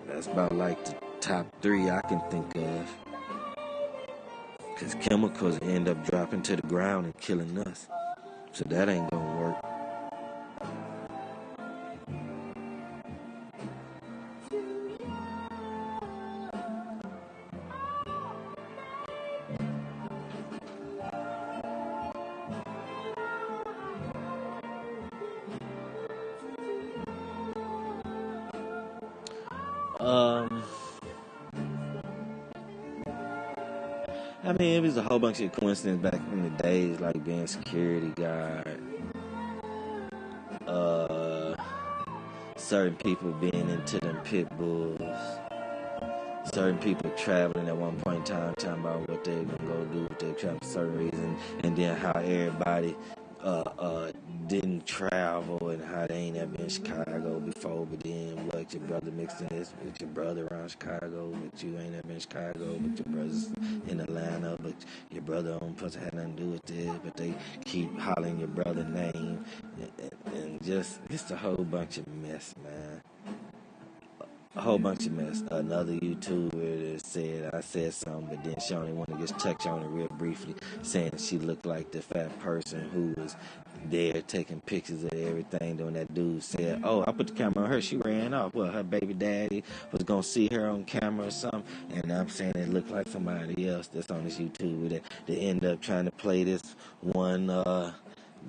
that's about like the top 3 I can think of. Because chemicals end up dropping to the ground and killing us. So that ain't gonna work. I mean, it was a whole bunch of coincidences back in the days, like being security guard, certain people being into them pit bulls, certain people traveling at one point in time, talking about what they're gonna go do if they travel for certain reason, and then how everybody didn't travel and how they ain't ever been in Chicago before, but then what, your brother mixed in this with your brother around Chicago, but you ain't ever been in Chicago, but your brother's in Atlanta, but your brother don't supposed to have nothing to do with this, but they keep hollering your brother's name, and just, it's a whole bunch of mess, man. A whole bunch of mess. Another YouTuber that said I said something, but then she only wanted to just touch on it real briefly, saying she looked like the fat person who was there taking pictures of everything. Then that dude said, "Oh, I put the camera on her. She ran off. Well, her baby daddy was gonna see her on camera or something." And I'm saying it looked like somebody else that's on this YouTuber that end up trying to play this one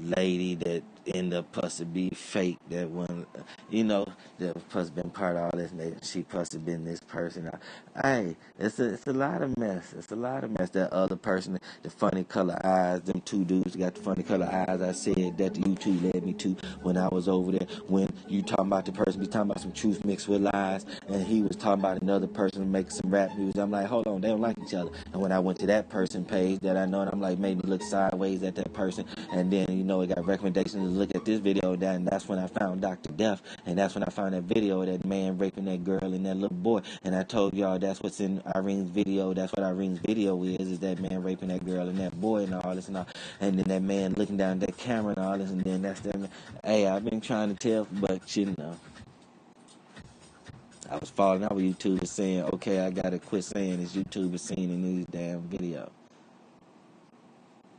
lady that end up supposed to be fake, that one, you know, that supposed to been part of all this, and she supposed to been this person. Hey, it's a lot of mess. It's a lot of mess. That other person, the funny color eyes, them 2 dudes got the funny color eyes. I said that the YouTube led me to when I was over there. When you talking about the person, be talking about some truth mixed with lies, and he was talking about another person making some rap music. I'm like, hold on, they don't like each other. And when I went to that person page that I know, and I'm like, made me look sideways at that person, and then it got recommendations to look at this video, and that's when I found Dr. Death, and that's when I found that video of that man raping that girl and that little boy, and I told y'all that's what's in Irene's video. That's what Irene's video is that man raping that girl and that boy and all this and all, and then that man looking down at that camera and all this, and then that's that man. Hey, I've been trying to tell, but I was falling out with YouTubers saying, okay, I gotta quit saying this YouTuber Seeen in these damn videos.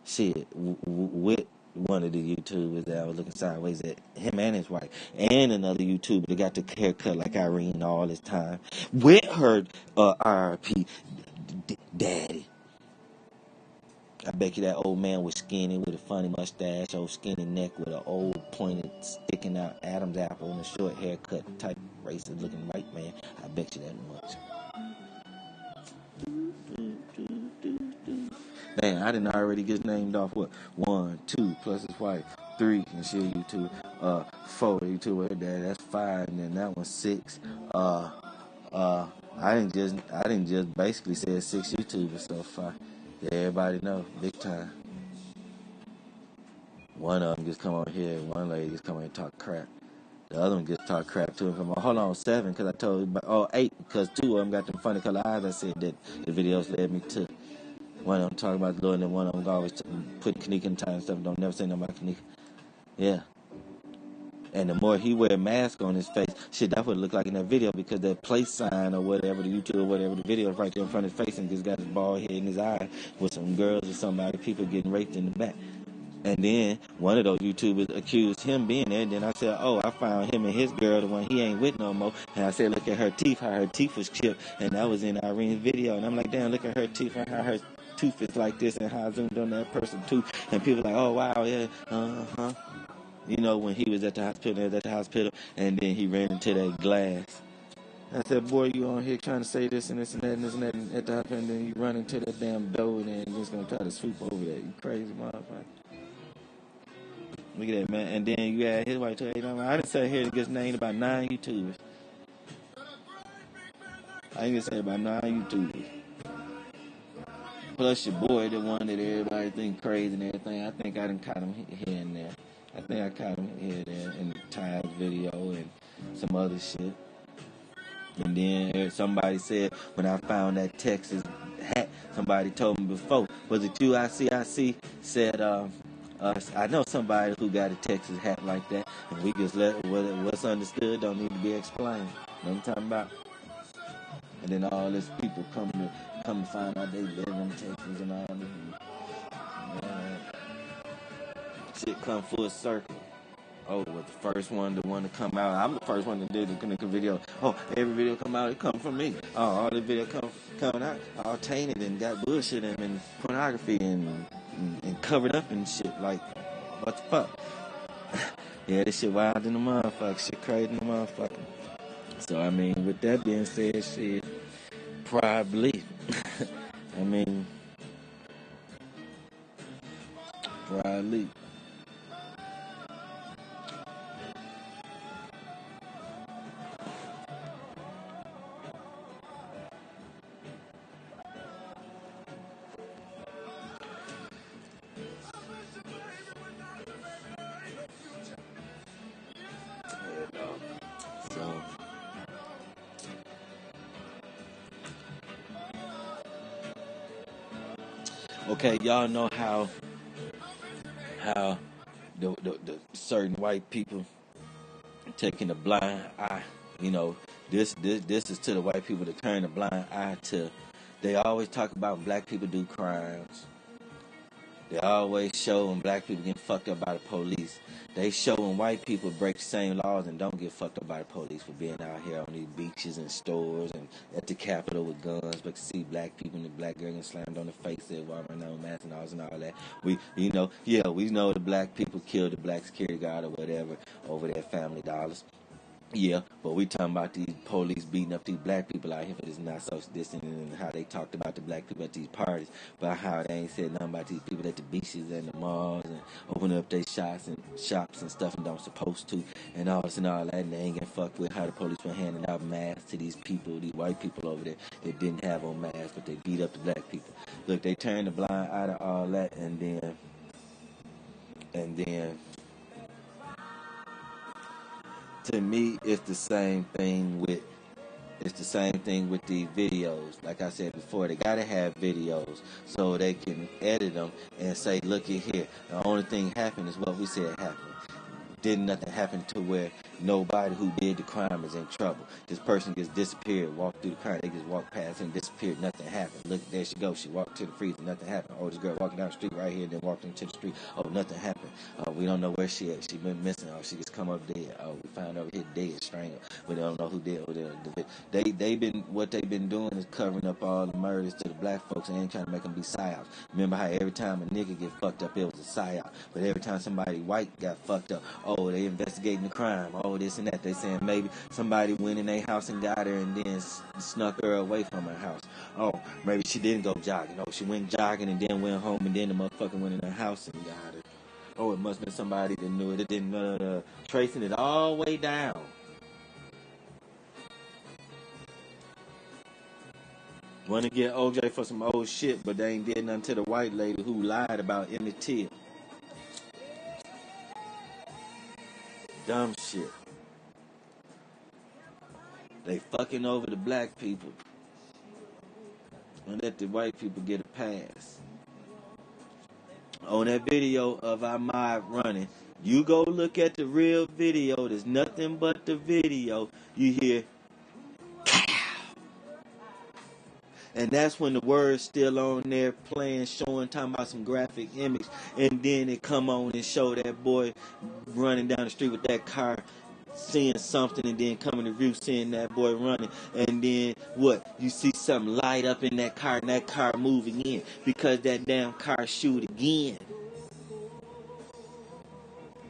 Shit, with one of the YouTubers that I was looking sideways at, him and his wife, and another YouTuber that got the haircut like Irene all this time, with her RP daddy. I bet you that old man was skinny with a funny mustache, old skinny neck with an old pointed sticking out Adam's apple and a short haircut type racist looking white man. I bet you that much. Man, I didn't already get named off what? 1, 2 plus his wife, 3 and she a YouTuber, 4 YouTuber with her dad, that's 5, and then that one's 6. I didn't just basically say 6 YouTubers so far. Yeah, everybody know, big time. One of them just come on here, one lady just come on and talk crap. The other one just talk crap to him. Come on, hold on, 7, because I told you, 8, because 2 of them got them funny color eyes. I said that the videos led me to. One of them talking about the Lord, and one of them always put Kanika in time and stuff. Don't never say nothing about Kanika. Yeah. And the more he wear a mask on his face, shit, that's what it looked like in that video, because that place sign or whatever, the YouTube or whatever, the video is right there in front of his face, and he's got his bald head in his eye with some girls or somebody, people getting raped in the back. And then one of those YouTubers accused him being there. And then I said, oh, I found him and his girl, the one he ain't with no more. And I said, look at her teeth, how her teeth was chipped. And that was in Irene's video. And I'm like, damn, look at her teeth and how her tooth is like this and how I zoomed on that person too. And people like, oh, wow, yeah, uh-huh. When he was at the hospital, and then he ran into that glass. I said, boy, you on here trying to say this and this and that and this and that and at the hospital, and then you run into that damn door and then you're just going to try to swoop over there. You crazy motherfucker. Look at that, man. And then you had his wife too. I didn't say here to get named about 9 YouTubers. I ain't gonna say about 9 YouTubers. Plus your boy, the one that everybody think crazy and everything. I think I done caught him here and there. I think I caught him here and there in the Ty's video and some other shit. And then somebody said, when I found that Texas hat, somebody told me before, was it you, IC, said, I know somebody who got a Texas hat like that, and we just let what's understood don't need to be explained. You know what I'm talking about? And then all these people come to find out they live in Texas and all this. Shit come full circle. Oh, was the first one, the one to come out. I'm the first one to do the video. Oh, every video come out, it come from me. Oh, all the video coming out, all tainted and got bullshit and pornography and covered up and shit. Like, what the fuck? Yeah, this shit wild in the motherfucker. Shit crazy in the motherfucker. So, I mean, with that being said, shit, probably. I mean, probably. So, okay, y'all know how the certain white people taking a blind eye. You know, this is to the white people to turn a blind eye to. They always talk about black people do crimes. They always show when black people get fucked up by the police. They show when white people break the same laws and don't get fucked up by the police for being out here on these beaches and stores and at the Capitol with guns. But to see black people and the black girl getting slammed on the face and walking around mask and all that. We know the black people killed the black security guard or whatever over their family dollars. Yeah, but we talking about these police beating up these black people out here for this not social distancing and how they talked about the black people at these parties, but how they ain't said nothing about these people at the beaches and the malls and opening up their shops and stuff and don't supposed to and all this and all that, and they ain't getting fucked with how the police were handing out masks to these people, these white people over there that didn't have on masks, but they beat up the black people. Look, they turned a blind eye to all that, and then to me, it's the same thing with these videos. Like I said before, they gotta have videos so they can edit them and say, look at here. The only thing happened is what we said happened. Didn't nothing happen to where nobody who did the crime is in trouble. This person just disappeared, walked through the crime, they just walked past him, disappeared, nothing happened. Look, there she goes. She walked to the freezer, nothing happened. Oh, this girl walking down the street right here, then walked into the street. Oh, nothing happened. We don't know where she at. She been missing. Oh, she just come up dead. Oh, we found her over here dead, strangled. We don't know who did. What they been doing is covering up all the murders to the black folks and ain't trying to make them be psyops. Remember how every time a nigga get fucked up, it was a psyop. But every time somebody white got fucked up, oh, they investigating the crime. Oh, this and that. They saying maybe somebody went in their house and got her and then snuck her away from her house. Oh, maybe she didn't go jogging. Oh, she went jogging and then went home and then the motherfucker went in her house and got her. Oh, it must have been somebody that knew it. It didn't tracing it all the way down. Want to get OJ for some old shit, but they ain't did nothing to the white lady who lied about Emmett Till. Dumb shit. They fucking over the black people and let the white people get a pass. On that video of our mob running, you go look at the real video. There's nothing but the video. You hear, and that's when the word's still on there playing, showing, talking about some graphic image. And then it come on and show that boy running down the street with that car, seeing something, and then coming to view, seeing that boy running. And then what? You see something light up in that car, and that car moving in because that damn car shoot again.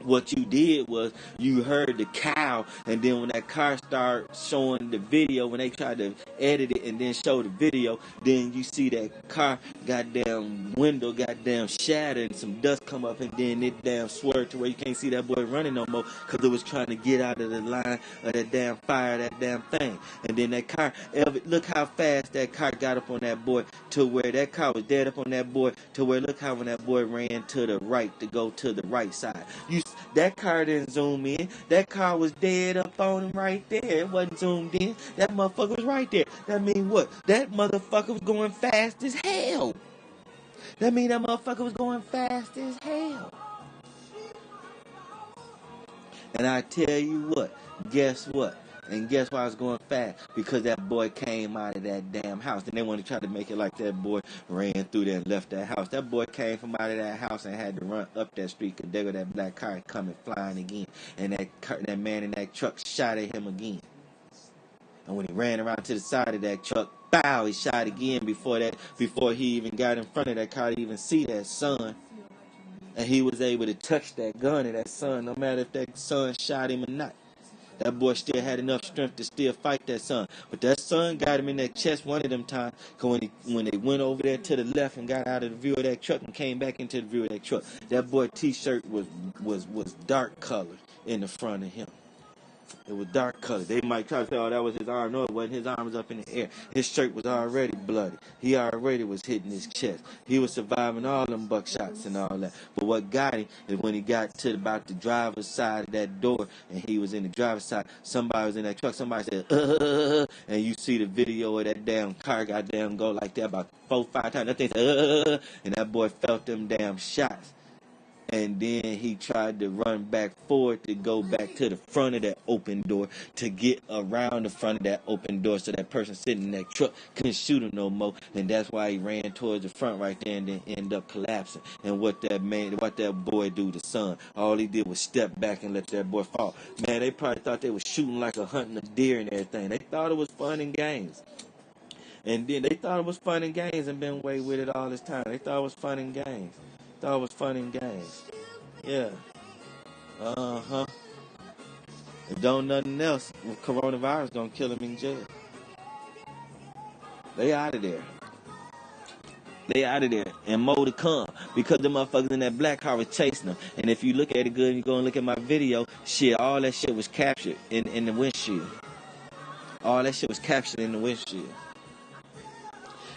What you did was you heard the cow, and then when that car started showing the video, when they tried to edit it and then show the video, then you see that car goddamn window goddamn shattered and some dust come up, and then it damn swerved to where you can't see that boy running no more because it was trying to get out of the line of that damn fire, that damn thing. And then that car, look how fast that car got up on that boy to where that car was dead up on that boy to where look how when that boy ran to the right to go to the right side. That car didn't zoom in. That car was dead up on him right there. It wasn't zoomed in. That motherfucker was right there. That mean what? That motherfucker was going fast as hell. That mean that motherfucker was going fast as hell. And I tell you what, guess what? And guess why I was going fast? Because that boy came out of that damn house. And they want to try to make it like that boy ran through there and left that house. That boy came from out of that house and had to run up that street because there go that black car coming flying again. And that man in that truck shot at him again. And when he ran around to the side of that truck, bow, he shot again before he even got in front of that car to even see that son. And he was able to touch that gun of that son, no matter if that son shot him or not. That boy still had enough strength to still fight that son. But that son got him in that chest one of them times. Cause when they went over there to the left and got out of the view of that truck and came back into the view of that truck, that boy t-shirt was dark colored in the front of him. It was dark colored. They might try to say, oh, that was his arm. No, it wasn't. His arm was up in the air. His shirt was already bloody. He already was hitting his chest. He was surviving all them buckshots and all that. But what got him is when he got to about the driver's side of that door, and he was in the driver's side, somebody was in that truck. Somebody said, and you see the video of that damn car goddamn go like that about 4-5 times. That thing said, and that boy felt them damn shots. And then he tried to run back forward to go back to the front of that open door to get around the front of that open door so that person sitting in that truck couldn't shoot him no more. And that's why he ran towards the front right there and then ended up collapsing. And what that boy do, the son, all he did was step back and let that boy fall. Man, they probably thought they was shooting like a hunting a deer and everything. They thought it was fun and games. And then they thought it was fun and games and been away with it all this time. They thought it was fun and games. Thought it was fun and games. Yeah. If don't nothing else, coronavirus gonna kill him in jail. They out of there. They out of there. And more to come. Because the motherfuckers in that black car was chasing them. And if you look at it good and you go and look at my video, shit, all that shit was captured in the windshield. All that shit was captured in the windshield.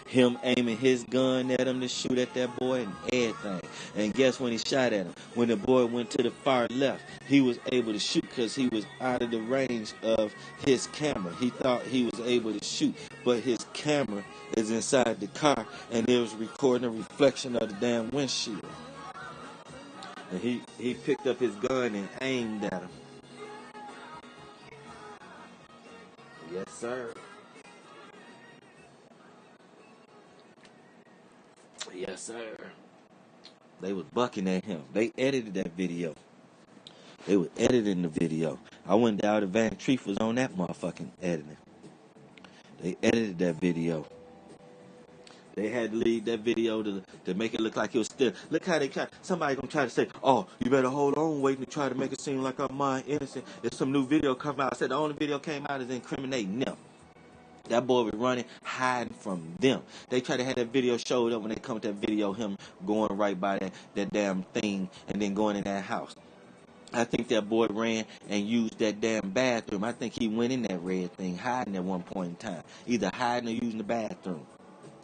Him aiming his gun at him to shoot at that boy and everything. And guess when he shot at him? When the boy went to the far left, he was able to shoot because he was out of the range of his camera. He thought he was able to shoot, but his camera is inside the car, and it was recording a reflection of the damn windshield. And he picked up his gun and aimed at him. Yes, sir. Yes, sir. They was bucking at him. They edited that video. They was editing the video. I went down to Van Treef was on that motherfucking editing. They edited that video. They had to leave that video to make it look like it was still. Look how they try. Somebody gonna try to say, oh, you better hold on, waiting to try to make it seem like I'm mine innocent. If some new video come out, I said the only video came out is incriminating them. That boy was running, hiding from them. They try to have that video showed up when they come with that video, him going right by that damn thing and then going in that house. I think that boy ran and used that damn bathroom. I think he went in that red thing, hiding at one point in time. Either hiding or using the bathroom.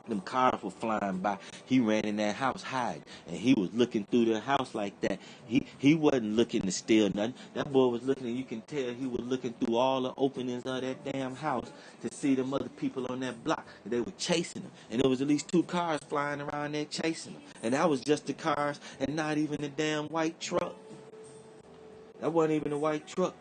Them cars were flying by. He ran in that house hiding. And he was looking through the house like that. He wasn't looking to steal nothing. That boy was looking, and you can tell he was looking through all the openings of that damn house to see them other people on that block. They were chasing him. And there was at least 2 cars flying around there chasing him. And that was just the cars and not even the damn white truck. That wasn't even a white truck.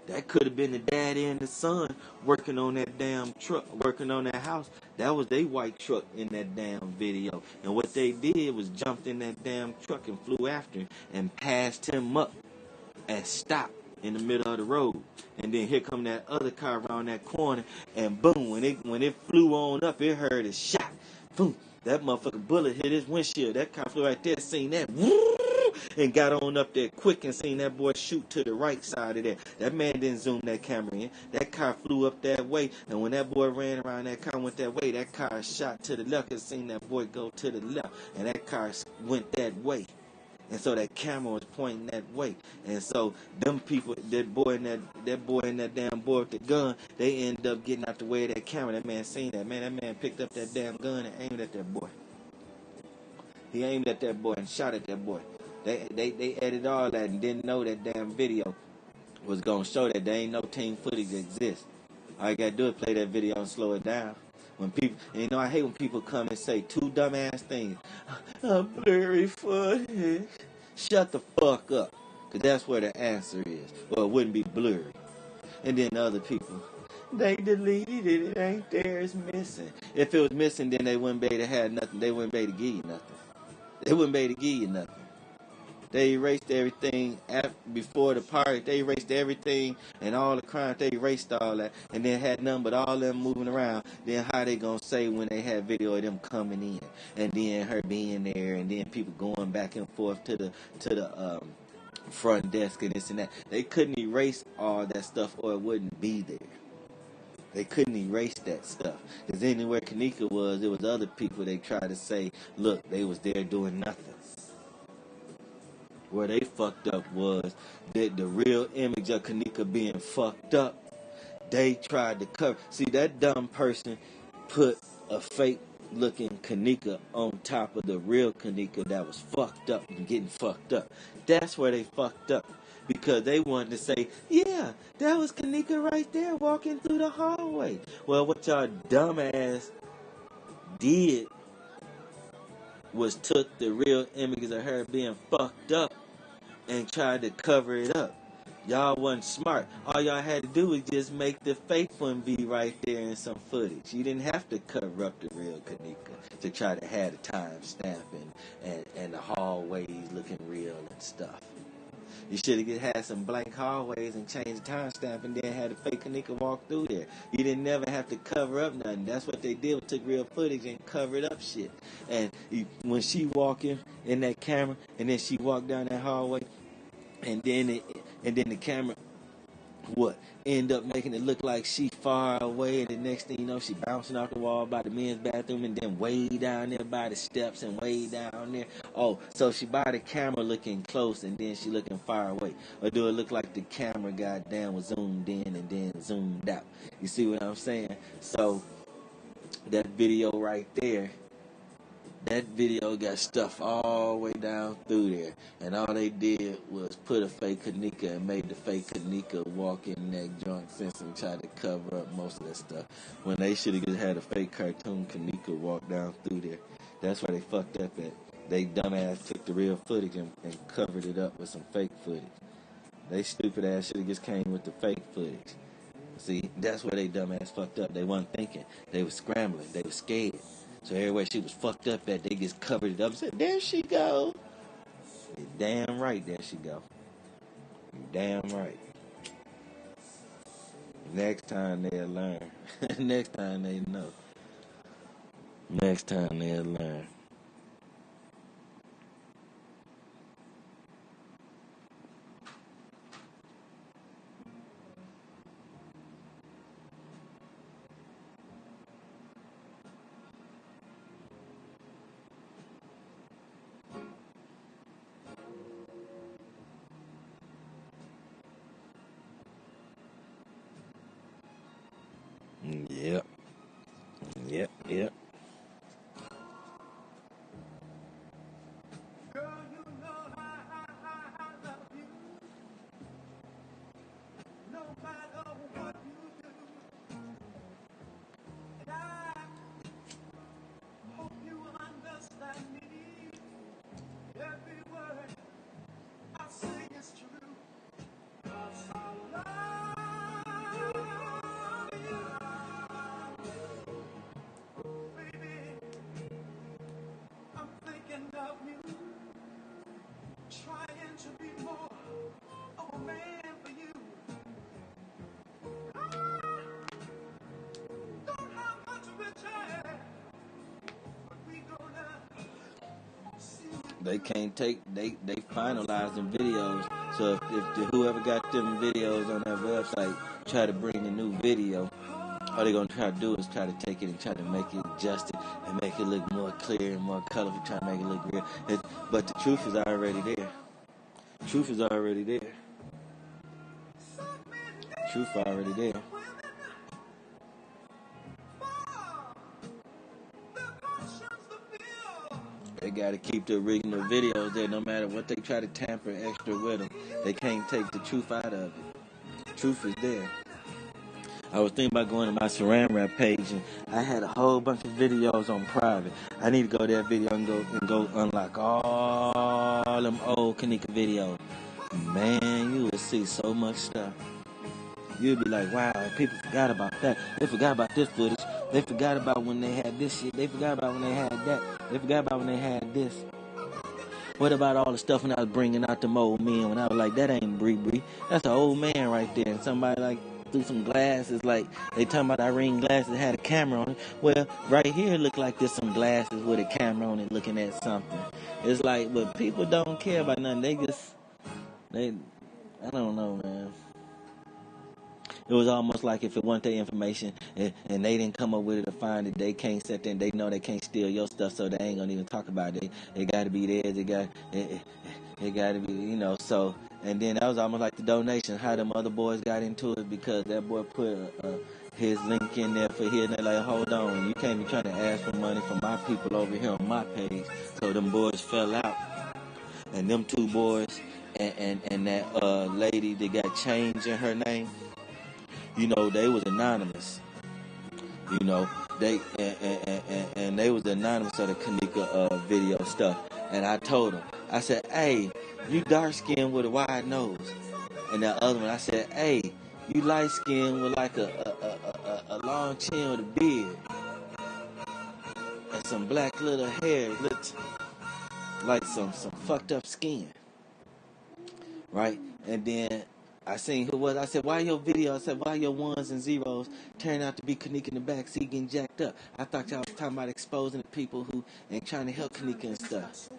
That could have been the daddy and the son working on that damn truck, working on that house. That was their white truck in that damn video. And what they did was jumped in that damn truck and flew after him and passed him up and stopped in the middle of the road. And then here come that other car around that corner, and boom, when it flew on up, it heard a shot. Boom. That motherfucking bullet hit his windshield. That car flew right there, seen that. Woo! and got on up there quick and seen that boy shoot to the right side of that. That man didn't zoom that camera in. That car flew up that way, and when that boy ran around that car went that way, that car shot to the left and seen that boy go to the left, and that car went that way. And so that camera was pointing that way. And so them people, that boy and that damn boy with the gun, they end up getting out the way of that camera. That man seen that. Man, that man picked up that damn gun and aimed at that boy. He aimed at that boy and shot at that boy. They edited all that and didn't know that damn video was gonna show that there ain't no team footage that exists. All you gotta do is play that video and slow it down. When people, and you know, I hate when people come and say two dumbass things. Blurry footage. Shut the fuck up. Because that's where the answer is. Well, it wouldn't be blurry. And then other people, they deleted it. It ain't there. It's missing. If it was missing, then they wouldn't be able to have nothing. They wouldn't be able to give you nothing. They wouldn't be able to give you nothing. They erased everything before the party. They erased everything and all the crimes. They erased all that and then had nothing but all them moving around. Then how they gonna say when they had video of them coming in and then her being there and then people going back and forth to the front desk and this and that? They couldn't erase all that stuff or it wouldn't be there. They couldn't erase that stuff. Because anywhere Kanika was, there was other people they tried to say, look, they was there doing nothing. Where they fucked up was that the real image of Kanika being fucked up, they tried to cover. See, that dumb person put a fake looking Kanika on top of the real Kanika that was fucked up and getting fucked up. That's where they fucked up. Because they wanted to say, yeah, that was Kanika right there walking through the hallway. Well, what y'all dumbass did was took the real images of her being fucked up and tried to cover it up. Y'all wasn't smart. All y'all had to do was just make the fake one be right there in some footage. You didn't have to cover up the real Kanika to try to have the time stamp and the hallways looking real and stuff. You should have had some blank hallways and changed the timestamp and then had the fake Kanika walk through there. You didn't never have to cover up nothing. That's what they did, took real footage and covered up shit. And when she walking in that camera and then she walked down that hallway and then the camera end up making it look like she far away, and the next thing you know, she bouncing off the wall by the men's bathroom, and then way down there by the steps, and way down there. Oh, so she by the camera looking close, and then she looking far away, or do it look like the camera goddamn was zoomed in and then zoomed out? You see what I'm saying? So that video right there. That video got stuff all the way down through there. And all they did was put a fake Kanika and made the fake Kanika walk in that drunk sense and try to cover up most of that stuff. When they should have just had a fake cartoon Kanika walk down through there. That's why they fucked up at. They dumbass took the real footage and covered it up with some fake footage. They stupid ass should have just came with the fake footage. See, that's where they dumbass fucked up. They wasn't thinking. They was scrambling. They was scared. So everywhere she was fucked up at, they just covered it up and said, there she go. You're damn right, there she go. You're damn right. Next time they'll learn. Next time they know. Next time they'll learn. Yep. They can't take, they finalize them videos. So if whoever got them videos on their website try to bring a new video, all they're going to try to do is try to take it and try to make it adjusted and make it look more clear and more colorful, try to make it look real. But the truth is already there. Truth is already there. Truth already there. They got to keep the original videos there no matter what they try to tamper extra with them. They can't take the truth out of it. Truth is there. I was thinking about going to my Saran Wrap page, and I had a whole bunch of videos on private. I need to go to that video and go unlock all them old Kanika videos. Man, you will see so much stuff. You'll be like, wow, people forgot about that. They forgot about this footage. They forgot about when they had this shit. They forgot about when they had that. They forgot about when they had this. What about all the stuff when I was bringing out them old men? When I was like, that ain't Bree Bree. That's an old man right there. And somebody like threw some glasses, like they talking about Irene glasses had a camera on it. Well, right here look like there's some glasses with a camera on it looking at something. It's like, but people don't care about nothing. I don't know, man. It was almost like if it wasn't their information and they didn't come up with it to find it, they can't sit there and they know they can't steal your stuff, so they ain't gonna even talk about it. It got to be theirs. It got to be, you know. So, and then that was almost like the donation. How them other boys got into it because that boy put his link in there for here, and they're like, hold on, you can't be trying to ask for money from my people over here on my page. So them boys fell out, and them two boys and that lady that got changed in her name. You know, they was anonymous. You know, they and they was anonymous of the Kanika video stuff. And I told them, I said, hey, you dark skinned with a wide nose. And that other one, I said, hey, you light skinned with like a long chin with a beard and some black little hair. It looked like some fucked up skin, right? And then I seen who was. I said, why your video? I said, why your ones and zeros turn out to be Kanika in the backseat getting jacked up? I thought y'all was talking about exposing the people who ain't trying to help Kanika and stuff.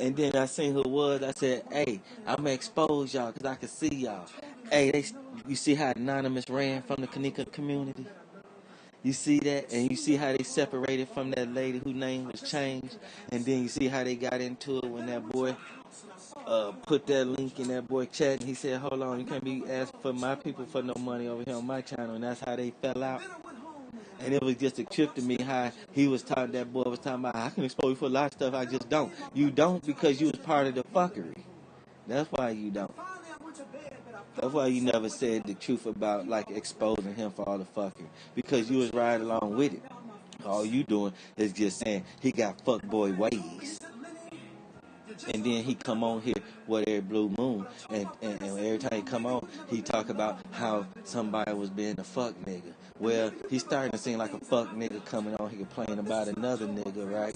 And then I seen who it was. I said, hey, I'm going to expose y'all because I can see y'all. Hey, you see how Anonymous ran from the Kanika community? You see that? And you see how they separated from that lady whose name was changed? And then you see how they got into it when that boy put that link in that boy chat, and he said, hold on, you can't be asking for my people for no money over here on my channel. And that's how they fell out. And it was just a trip to me how he was talking, that boy was talking about, I can expose you for a lot of stuff, I just don't. You don't because you was part of the fuckery. That's why you don't. That's why you never said the truth about like exposing him for all the fuckery. Because you was right along with it. All you doing is just saying he got fuckboy ways. And then he come on here with every blue moon, and every time he come on, he talk about how somebody was being a fuck nigga. Well, he's starting to seem like a fuck nigga coming on here complaining about another nigga, right?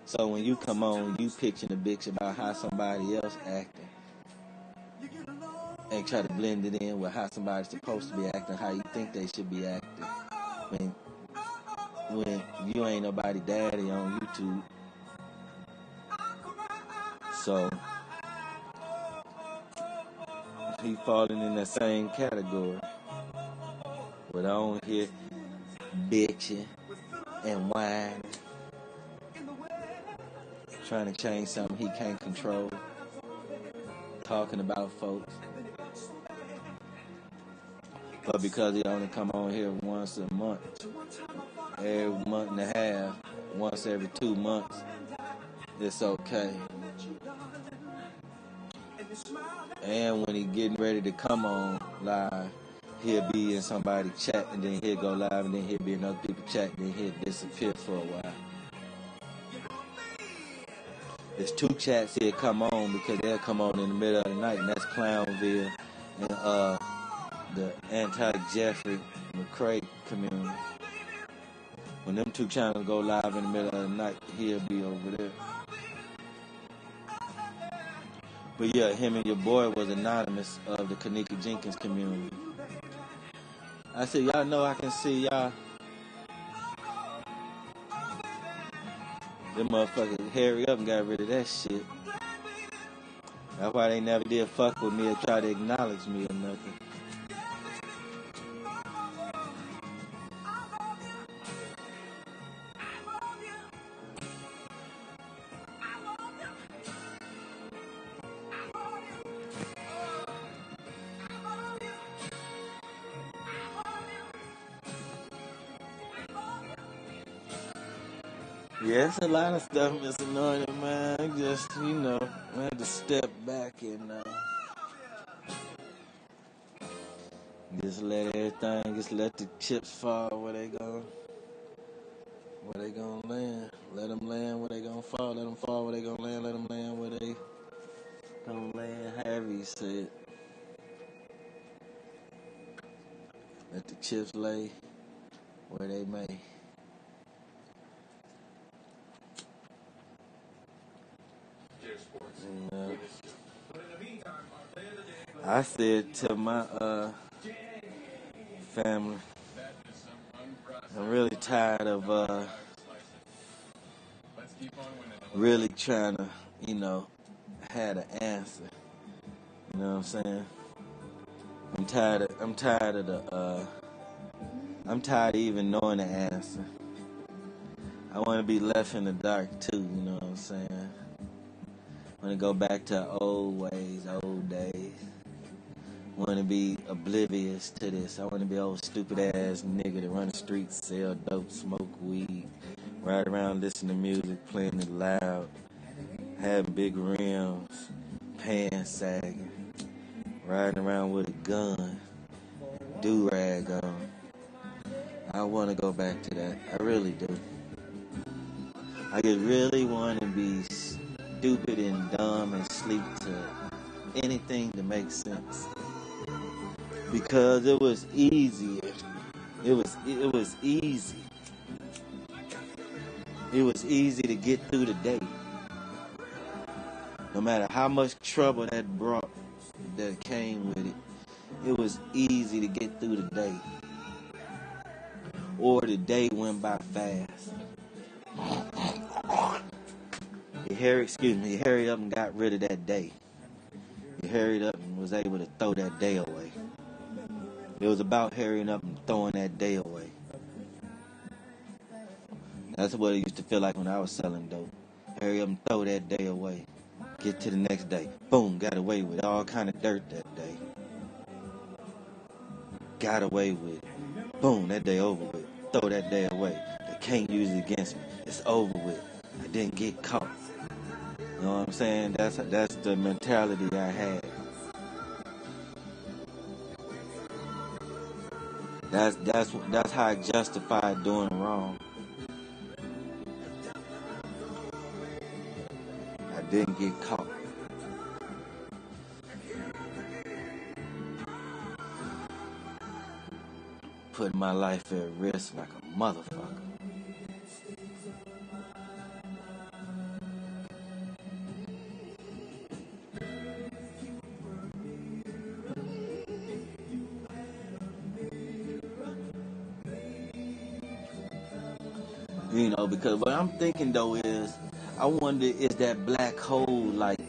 So when you come on, you pitching a bitch about how somebody else acting, and try to blend it in with how somebody's supposed to be acting, how you think they should be acting. When you ain't nobody daddy on YouTube. So he falling in the same category. With on here bitching and whining, trying to change something he can't control, talking about folks. But because he only come on here once a month, every month and a half, once every 2 months, it's okay. And when he getting ready to come on live, he'll be in somebody's chat, and then he'll go live, and then he'll be in other people's chat, and then he'll disappear for a while. There's 2 chats he'll come on because they'll come on in the middle of the night, and that's Clownville and the anti-Jeffrey McCrae community. When them 2 channels go live in the middle of the night, he'll be over there. But yeah, him and your boy was anonymous of the Kanika Jenkins community. I said, y'all know I can see y'all. Them motherfuckers hurry up and got rid of that shit. That's why they never did fuck with me or try to acknowledge me or nothing. Yeah, it's a lot of stuff that's annoying, man. I just, I had to step back and just let everything, just let the chips fall where they gonna land. Let them land where they gonna fall. Let them fall where they gonna land. Let them land where they gonna land. However you say it. Let the chips lay where they may. I said to my family, I'm really tired of really trying to, have an answer. You know what I'm saying? I'm tired of even knowing the answer. I want to be left in the dark too, you know what I'm saying? I want to go back to old ways, old days. I want to be oblivious to this. I want to be old stupid ass nigga that run the streets, sell dope, smoke weed, ride around, listen to music, playing it loud, have big rims, pants sagging, riding around with a gun, do-rag on. I want to go back to that. I really do. I just really want to be stupid and dumb and sleep to anything to make sense. Because it was easier. It was easy. It was easy to get through the day. No matter how much trouble that came with it, it was easy to get through the day. Or the day went by fast. He hurried up and got rid of that day. He hurried up and was able to throw that day away. It was about hurrying up and throwing that day away. That's what it used to feel like when I was selling dope. Hurry up and throw that day away. Get to the next day. Boom, got away with all kind of dirt that day. Got away with it. Boom, that day over with. Throw that day away. They can't use it against me. It's over with. I didn't get caught. You know what I'm saying? That's the mentality I had. That's how I justified doing wrong. I didn't get caught. Putting my life at risk like a motherfucker. Because what I'm thinking though is, I wonder, is that black hole like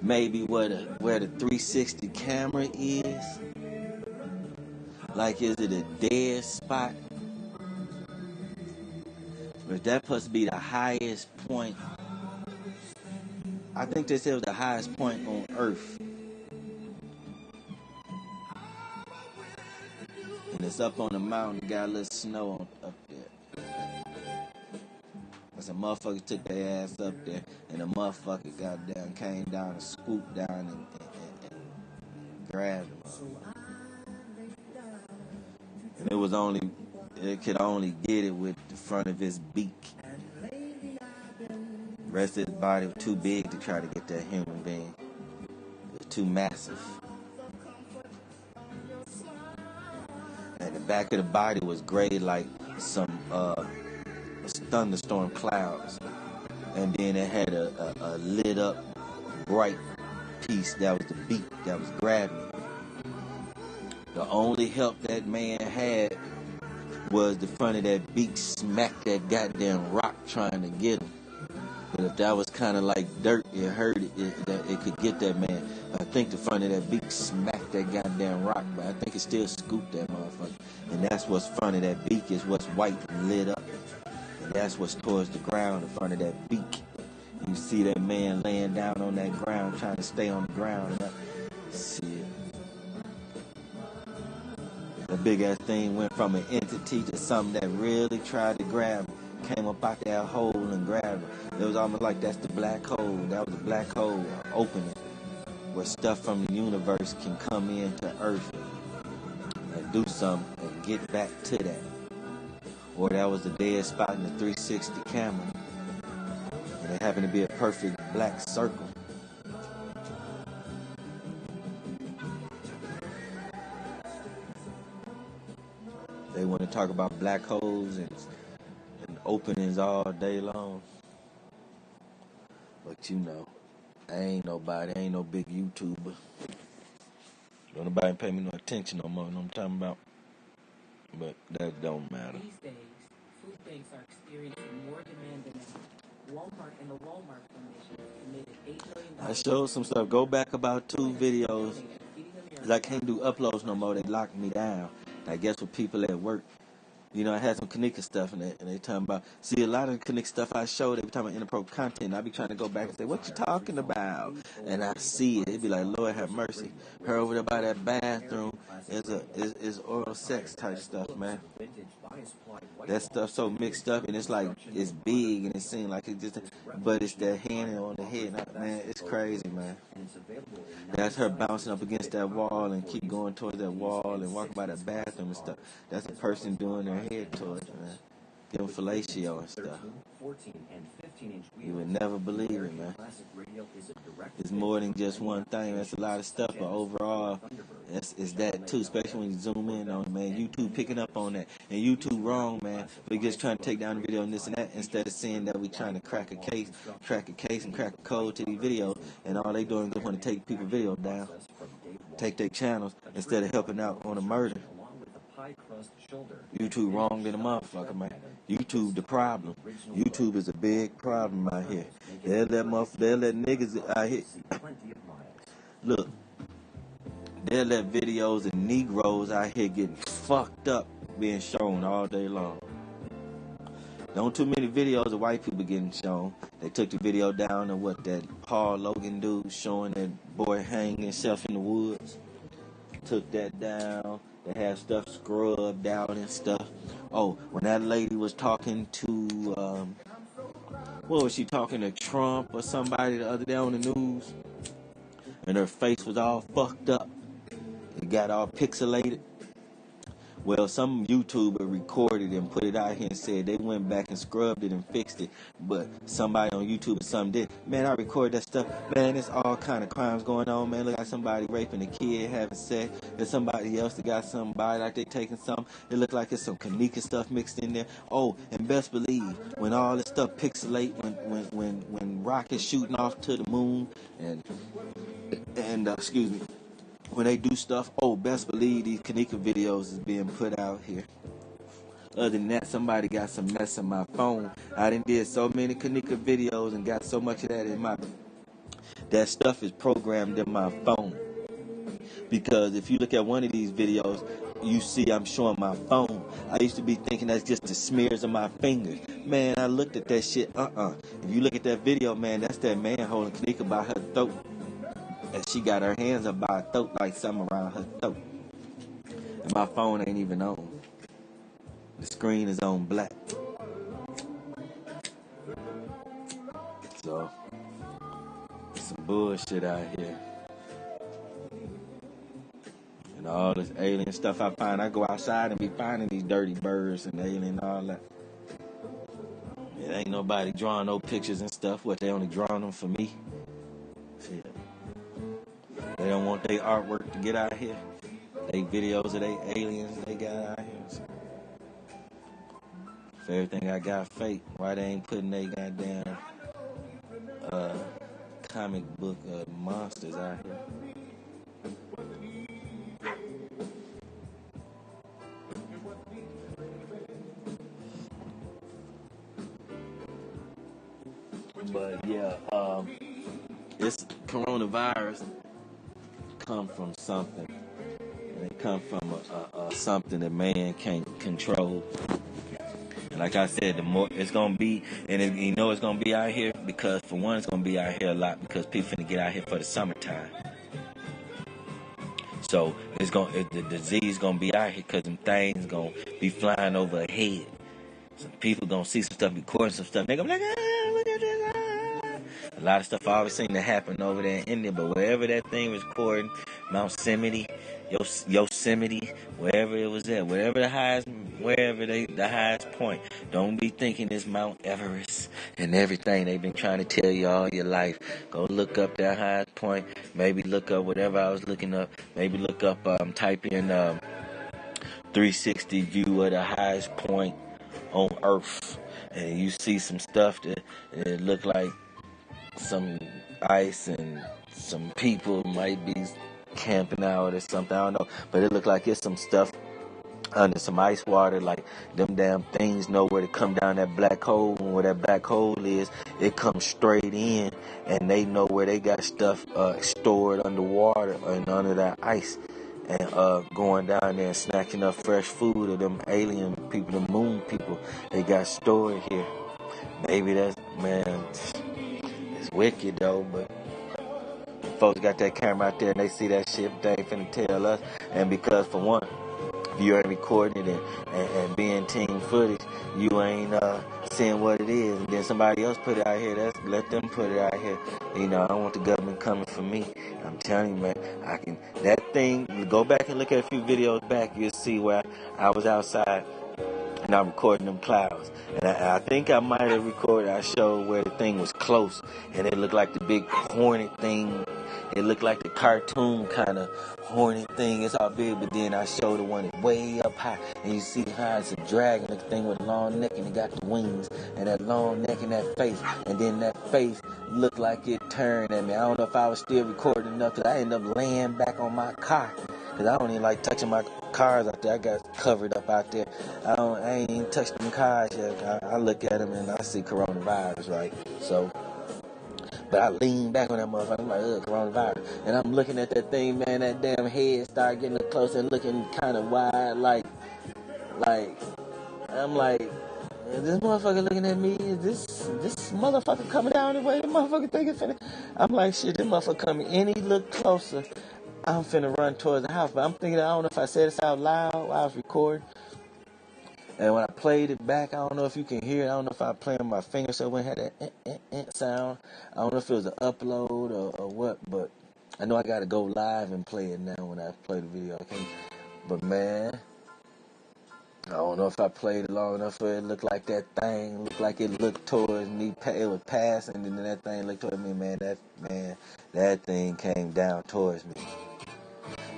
maybe where the 360 camera is? Like, is it a dead spot? Or is that supposed to be the highest point? I think they said it was the highest point on Earth. And it's up on the mountain, got a little snow up there. A motherfucker took their ass up there, and the motherfucker goddamn came down and swooped down and grabbed him. And it could only get it with the front of his beak. The rest of his body was too big to try to get that human being. It was too massive. And the back of the body was gray like some thunderstorm clouds, and then it had a lit up bright piece that was the beak that was grabbing him. The only help that man had was the front of that beak smack that goddamn rock trying to get him. But if that was kind of like dirt, it hurt it could get that man. I think the front of that beak smacked that goddamn rock, but I think it still scooped that motherfucker. And that's what's front of that beak is what's white and lit up. And that's what's towards the ground, the front of that beak. You see that man laying down on that ground, trying to stay on the ground. Shit. The big ass thing went from an entity to something that really tried to grab him. Came up out that hole and grabbed him. It was almost like that's the black hole. That was the black hole opening where stuff from the universe can come into Earth and do something and get back to that. Or that was the dead spot in the 360 camera. And it happened to be a perfect black circle. They want to talk about black holes and openings all day long. But you know, I ain't nobody. I ain't no big YouTuber. Don't nobody pay me no attention no more. You know what I'm talking about? But that don't matter. These days, food banks are experiencing more demand than ever. Walmart and the Walmart Foundation committed $8 million. I showed some stuff. Go back about 2 videos. Cause I can't do uploads no more. They locked me down. I guess with people at work. You know, I had some Kanika stuff and they talking about, see, a lot of the Kanika stuff I showed, they be talking about inappropriate content. I be trying to go back and say, what you talking about? And I see it. It be like, Lord have mercy. Her over there by that bathroom is oral sex type stuff, man. That stuff so mixed up and it's like, it's big and it seems like it just, but it's that hand on the head. Man, it's crazy, man. That's her bouncing up against that wall and keep going towards that wall and walking by that bathroom and stuff. That's a person doing their head towards it, man. Give them fellatio and stuff. You would never believe it, man. It's more than just one thing. That's a lot of stuff, but overall, it's that too, especially when you zoom in on it, man. YouTube picking up on that. And YouTube wrong, man. We're just trying to take down the video and this and that instead of seeing that we trying to crack a case and crack a code to these videos, and all they doing is just want to take people's videos down, take their channels instead of helping out on a murder. YouTube wrong than a motherfucker, man. YouTube the problem. YouTube is a big problem out here. They'll let niggas out here. Look, they'll let videos of Negroes out here getting fucked up being shown all day long. Don't too many videos of white people getting shown. They took the video down of what that Paul Logan dude showing that boy hanging himself in the woods. Took that down. They have stuff scrubbed out and stuff. Oh, when that lady was talking to, what was she talking to, Trump or somebody the other day on the news? And her face was all fucked up. It got all pixelated. Well, some YouTuber recorded and put it out here and said they went back and scrubbed it and fixed it. But somebody on YouTube or something did. Man, I recorded that stuff. Man, there's all kind of crimes going on, man. Look like somebody raping a kid, having sex. There's somebody else that got somebody like they taking something. It look like it's some Kanika stuff mixed in there. Oh, and best believe, when all this stuff pixelate, when rockets shooting off to the moon and excuse me, when they do stuff, oh, best believe these Kanika videos is being put out here. Other than that, somebody got some mess on my phone. I done did so many Kanika videos and got so much of that in my... That stuff is programmed in my phone. Because if you look at one of these videos, you see I'm showing my phone. I used to be thinking that's just the smears of my fingers. Man, I looked at that shit, If you look at that video, man, that's that man holding Kanika by her throat. And she got her hands up by her throat like something around her throat. And my phone ain't even on. The screen is on black. So, it's some bullshit out here. And all this alien stuff I find, I go outside and be finding these dirty birds and alien and all that. It ain't nobody drawing no pictures and stuff. What, they only drawing them for me? Shit. They don't want their artwork to get out here. They videos of they aliens they got out here. So, if everything I got fake, why they ain't putting they goddamn comic book monsters out here? But yeah, it's coronavirus come from something. And it come from something that man can't control. And like I said, the more it's gonna be, and you know it's gonna be out here because for one, it's gonna be out here a lot because people finna get out here for the summertime. So the disease gonna be out here because them things gonna be flying overhead. Some people gonna see some stuff, recording some stuff. They gonna be like, look at this. A lot of stuff I always seem to happen over there in India, but wherever that thing was recording, Mount Yosemite, Yosemite, wherever it was at, wherever the highest point. Don't be thinking it's Mount Everest and everything they've been trying to tell you all your life. Go look up that highest point. Maybe look up whatever I was looking up. Maybe look up, type in 360 view of the highest point on Earth, and you see some stuff that it look like some ice and some people might be camping out or something. I don't know, but it look like it's some stuff under some ice water, like them damn things know where to come down that black hole, and where that black hole is, it comes straight in, and they know where they got stuff stored underwater and under that ice, and going down there and snatching up fresh food of them alien people, the moon people, they got stored here. Maybe that's, man, it's wicked though, but folks got that camera out there and they see that shit, they ain't finna tell us. And because for one, you ain't recording it and being team footage, you ain't seeing what it is, and then somebody else put it out here. Let them put it out here. You know, I don't want the government coming for me. I'm telling you, man, that thing, go back and look at a few videos back, you'll see where I was outside and I'm recording them clouds. And I think I might have recorded, I showed where the thing was close, and it looked like the big hornet thing. It looked like the cartoon kind of hornet thing. It's all big, but then I showed the one way up high, and you see how it's a dragon, the thing with a long neck, and it got the wings, and that long neck and that face, and then that face looked like it turned at me. I don't know if I was still recording enough, because I ended up laying back on my car, because I don't even like touching my cars out there. I got covered up out there. I ain't even touched them cars yet. I look at them and I see coronavirus, right? So, but I lean back on that motherfucker. I'm like, coronavirus. And I'm looking at that thing, man. That damn head start getting up close and looking kind of wide, like, I'm like, is this motherfucker looking at me? Is this motherfucker coming down the way the motherfucker think it's finna? I'm like, shit, this motherfucker coming any look closer, I'm finna run towards the house. But I'm thinking, I don't know if I said this out loud while I was recording. And when I played it back, I don't know if you can hear it. I don't know if I played on my finger so it wouldn't have that sound. I don't know if it was an upload or what, but I know I got to go live and play it now when I play the video. Okay? But man, I don't know if I played it long enough for it to look like that thing. Looked like it looked towards me. It was passing, and then that thing looked towards me. That thing came down towards me.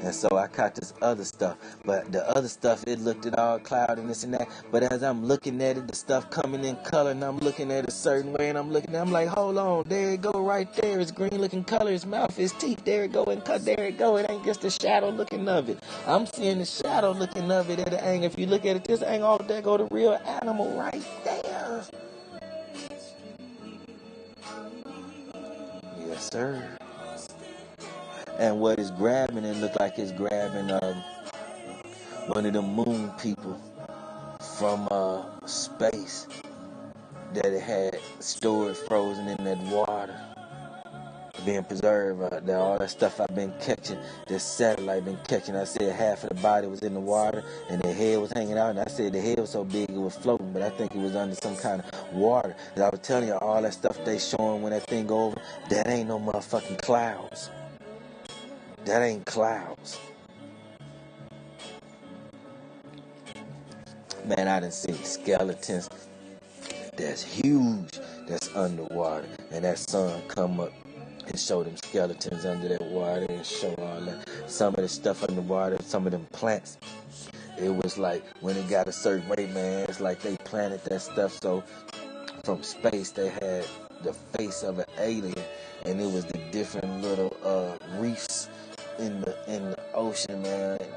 And so I caught this other stuff. But the other stuff, it looked at all cloud and this and that. But as I'm looking at it, the stuff coming in color, and I'm looking at it a certain way, and I'm like, hold on, there it go right there. It's green looking color, his mouth, his teeth, there it go, and there it go. It ain't just the shadow looking of it. I'm seeing the shadow looking of it at an angle. If you look at it this angle, oh, there go the real animal right there. Yes, sir. And what it's grabbing, it look like it's grabbing one of the moon people from space that it had stored frozen in that water, being preserved out there. All that stuff I've been catching, this satellite been catching. I said half of the body was in the water and the head was hanging out, and I said the head was so big it was floating, but I think it was under some kind of water. And I was telling you, all that stuff they showing when that thing go over, that ain't no motherfucking clouds. That ain't clouds. Man, I done seen skeletons that's huge, that's underwater. And that sun come up and show them skeletons under that water and show all that. Some of the stuff underwater, some of them plants, it was like when it got a certain way, man, it's like they planted that stuff. So from space, they had the face of an alien, and it was the different little reefs in the ocean, man. And,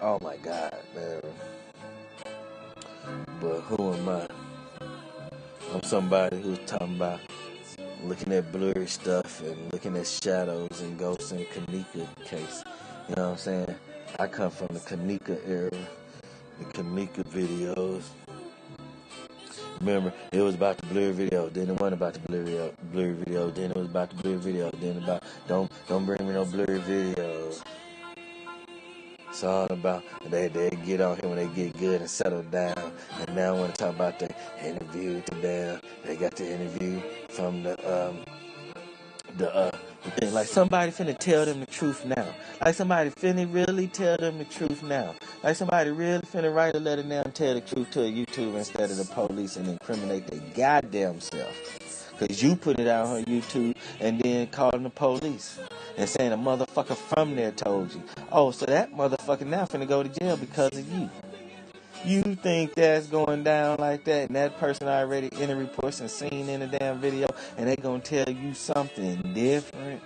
oh my God, man. But who am I? I'm somebody who's talking about looking at blurry stuff and looking at shadows and ghosts in Kanika case. You know what I'm saying? I come from the Kanika era, the Kanika videos. Remember, it was about the blurry video, then it wasn't about the blurry video, then it was about the blurry video, then about don't bring me no blurry videos. It's all about they get on here when they get good and settle down. And now I want to talk about the interview today. They got the interview from the thing. Like somebody finna tell them the truth now. Like somebody finna really tell them the truth now. Like somebody really finna write a letter now and tell the truth to a YouTuber instead of the police and incriminate their goddamn self. Because you put it out on YouTube and then calling the police and saying a motherfucker from there told you. Oh, so that motherfucker now finna go to jail because of you. You think that's going down like that, and that person already in the reports and seen in the damn video, and they gonna tell you something different.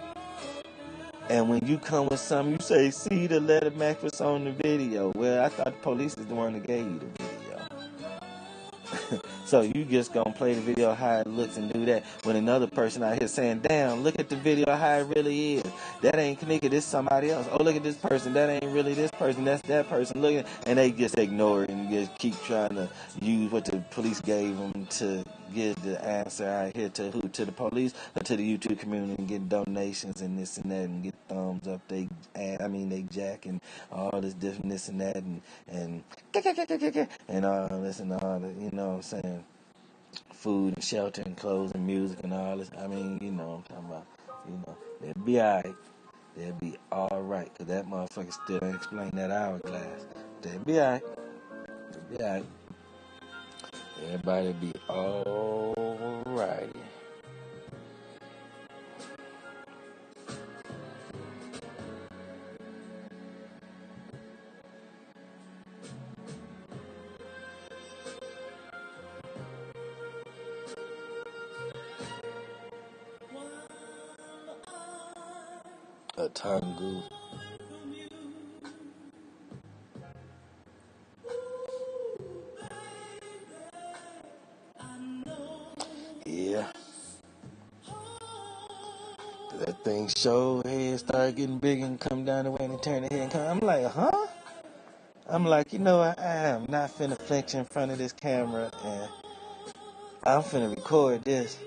And when you come with something, you say, see the letter Mac was on the video. Well, I thought the police is the one that gave you the video. So you just gonna play the video how it looks and do that when another person out here saying, damn, look at the video how it really is. That ain't Kanika, this somebody else. Oh, look at this person, that ain't really this person, that's that person. Look at, and they just ignore it and just keep trying to use what the police gave them to get the answer out here to who? To the police or to the YouTube community and get donations and this and that and get thumbs up. They jack and all this different this and that and all this and all that, you know what I'm saying? Food and shelter and clothes and music and all this. I mean, you know what I'm talking about. You know, they'll be alright. They'll be alright. Because that motherfucker still ain't explain that hourglass. They'll be alright. They'll be alright. Everybody be alrighty. A tango. Yeah. That thing show head start getting big and come down the way and turn the head and come. I'm like, huh? I'm like, you know what? I am not finna flex in front of this camera and I'm finna record this.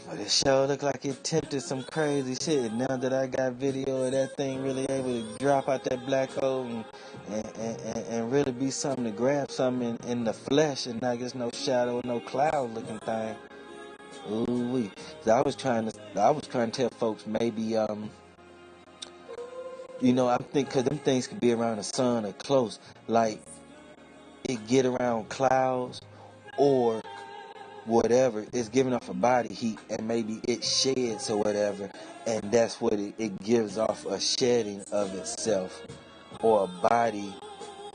But it sure look like it tempted some crazy shit. Now that I got video of that thing really able to drop out that black hole and really be something to grab something in the flesh and not just no shadow, no cloud looking thing. Ooh wee. I was trying to tell folks maybe you know, I'm thinking because them things could be around the sun or close, like it get around clouds or whatever, it's giving off a body heat and maybe it sheds or whatever, and that's what it gives off, a shedding of itself or a body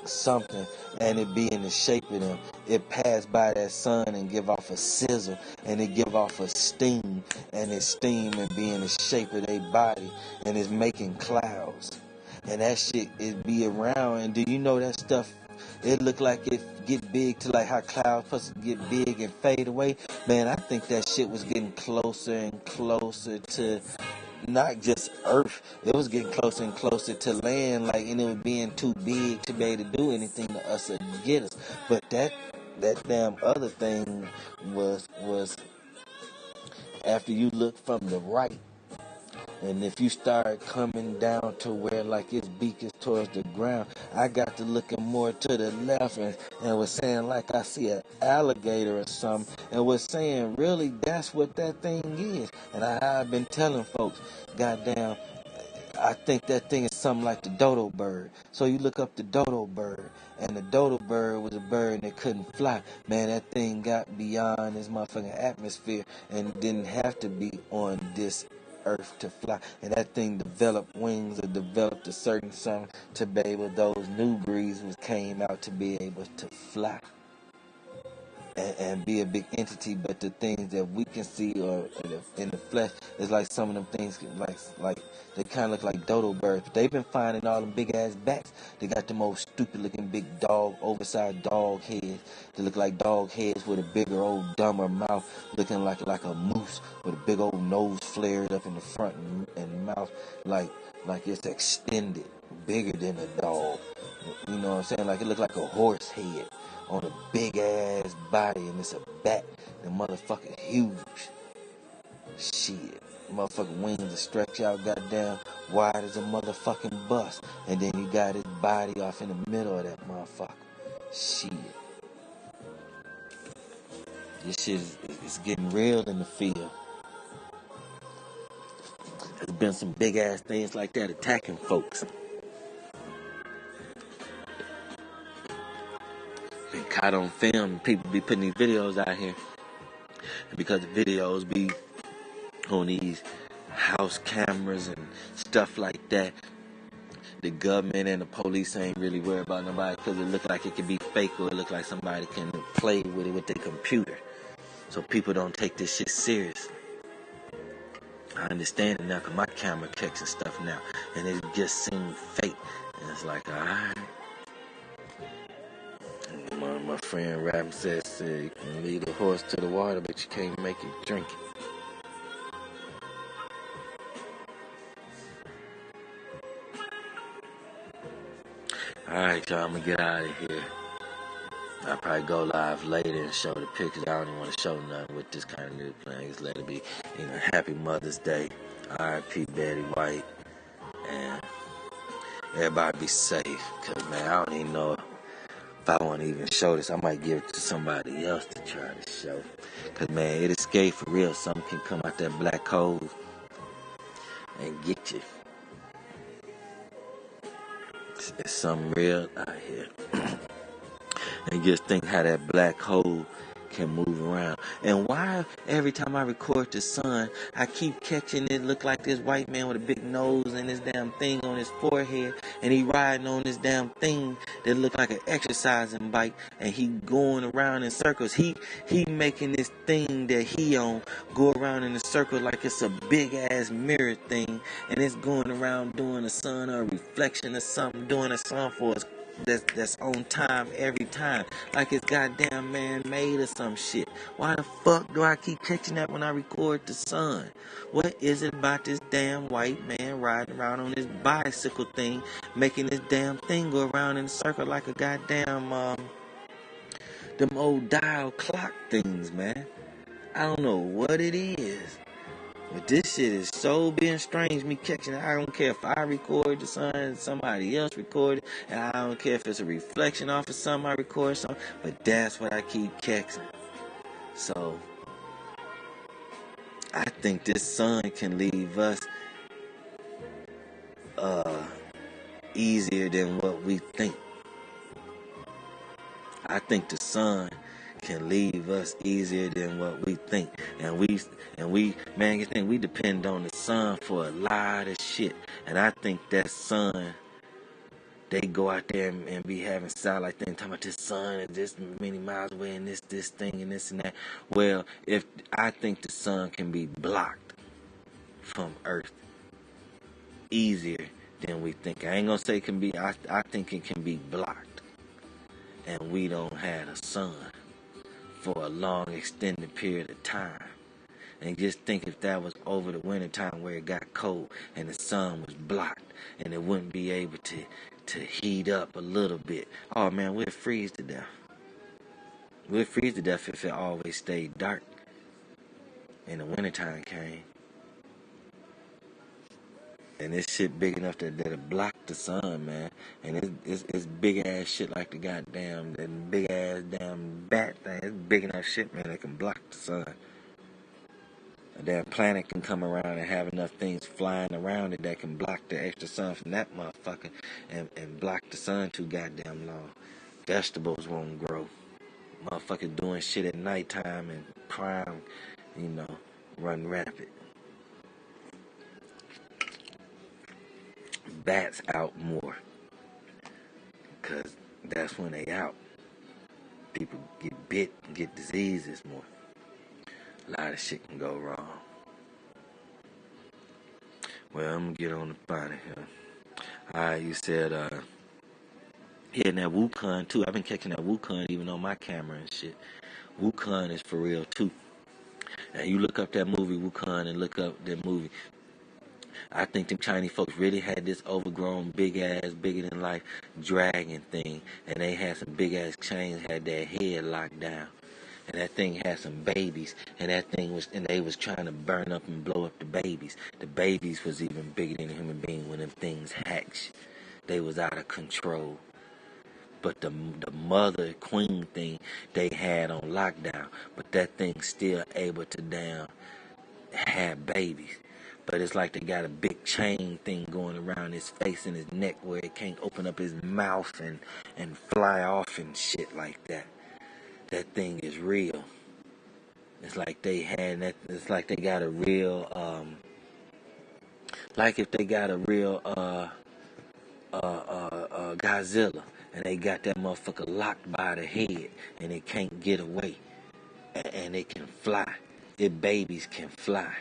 something, and it be in the shape of them. It pass by that sun and give off a sizzle, and it give off a steam, and it steam and be in the shape of their body, and it's making clouds, and that shit it be around. And do you know that stuff? It look like it get big to like how clouds supposed to get big and fade away. Man, I think that shit was getting closer and closer to not just Earth. It was getting closer and closer to land, like, and it was being too big to be able to do anything to us or get us. But that damn other thing was after you look from the right. And if you start coming down to where like its beak is towards the ground, I got to looking more to the left and was saying like I see an alligator or something, and was saying really that's what that thing is. And I've been telling folks, goddamn, I think that thing is something like the dodo bird. So you look up the dodo bird, and the dodo bird was a bird that couldn't fly. Man, that thing got beyond this motherfucking atmosphere and didn't have to be on this Earth to fly, and that thing developed wings or developed a certain something to be able, those new breeds came out to be able to fly. and be a big entity, but the things that we can see or in the flesh is like some of them things like they kind of look like dodo birds. But they've been finding all them big ass bats. They got the most stupid looking big dog, oversized dog heads. They look like dog heads with a bigger old dumber mouth, looking like a moose with a big old nose flared up in the front and mouth like it's extended, bigger than a dog. You know what I'm saying? Like it looked like a horse head on a big ass body, and it's a bat. The motherfucker huge. Shit. Motherfucking wings are stretched out goddamn wide as a motherfucking bus. And then you got his body off in the middle of that motherfucker. Shit. This shit is getting real in the field. There's been some big ass things like that attacking folks. Been caught on film. People be putting these videos out here. And because the videos be on these house cameras and stuff like that, the government and the police ain't really worried about nobody because it look like it can be fake or it look like somebody can play with it with their computer. So people don't take this shit seriously. I understand it now because my camera catches stuff now and it just seems fake. And it's like, alright. My friend Rappen said you can lead a horse to the water, but you can't make it drink it. Alright, y'all, I'm gonna get out of here. I'll probably go live later and show the pictures. I don't even want to show nothing with this kind of new plan. Just let it be, Happy Mother's Day. R.I.P. Betty White. And everybody be safe. Because, man, I don't even know if I want to even show this. I might give it to somebody else to try to show. Because, man, it is scary for real. Something can come out that black hole and get you. It's something real out here. And just think how that black hole can move around. And why every time I record the sun, I keep catching it look like this white man with a big nose and this damn thing on his forehead, and he riding on this damn thing that look like an exercising bike, and he going around in circles. He making this thing that he on go around in a circle like it's a big ass mirror thing, and it's going around doing a sun or a reflection or something, doing a sun for us. That's on time every time, like it's goddamn man-made or some shit. Why the fuck do I keep catching that when I record the sun? What is it about this damn white man riding around on this bicycle thing, making this damn thing go around in a circle like a goddamn them old dial clock things, man? I don't know what it is. But this shit is so being strange, me catching it. I don't care if I record the sun and somebody else record it. And I don't care if it's a reflection off of something I record something. But that's what I keep catching. So, I think this sun can leave us easier than what we think. I think the sun can leave us easier than what we think. And we man, you think we depend on the sun for a lot of shit. And I think that sun, they go out there and be having satellite things talking about this sun is this many miles away and this thing and this and that. Well, if I think the sun can be blocked from Earth easier than we think. I ain't gonna say it can be. I think it can be blocked, and we don't have a sun for a long extended period of time. And just think if that was over the winter time where it got cold and the sun was blocked and it wouldn't be able to heat up a little bit. Oh man, we'd freeze to death. We'd freeze to death if it always stayed dark and the wintertime came. And this shit big enough that it blocked the sun, man. And it's big ass shit like the goddamn, that big ass damn bat thing. It's big enough shit, man, that can block the sun. A damn planet can come around and have enough things flying around it that can block the extra sun from that motherfucker and block the sun too goddamn long. Vegetables won't grow. Motherfuckers doing shit at nighttime and crime, run rapid. Bats out more. Because that's when they out. people get bit and get diseases more. A lot of shit can go wrong. Well, I'm gonna get on the finer here. Alright, you said, yeah, and that Wukong too. I've been catching that Wukong even on my camera and shit. Wukong is for real too. And you look up that movie Wukong and look up that movie. I think them Chinese folks really had this overgrown, big ass, bigger than life dragon thing, and they had some big ass chains, had their head locked down, and that thing had some babies, and they was trying to burn up and blow up the babies. The babies was even bigger than a human being when them things hatched. They was out of control. But the mother queen thing they had on lockdown, but that thing still able to have babies. But it's like they got a big chain thing going around his face and his neck where it can't open up his mouth and fly off and shit like that. That thing is real. It's like they had that. It's like they got a real, like if they got a real Godzilla and they got that motherfucker locked by the head and it can't get away, and it can fly. Its babies can fly.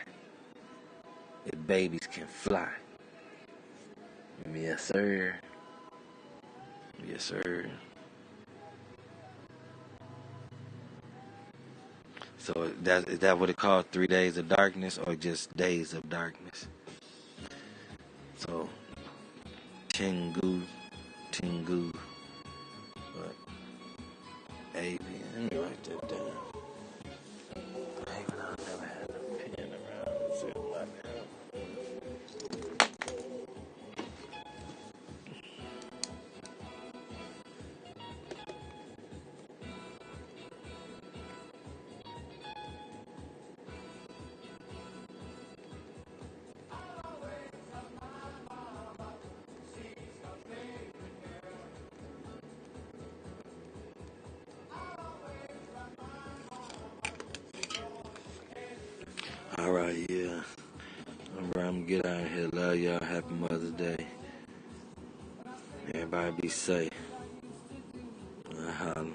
Its babies can fly. Yes, sir. Yes, sir. So is that what it called? 3 days of darkness, or just days of darkness? So Tengu, what? Avian. Let me write that down. I've never had a pen around. Let's see what I have. Alright, yeah. Alright, I'm gonna get out of here. Love y'all. Happy Mother's Day. Everybody be safe. Holla.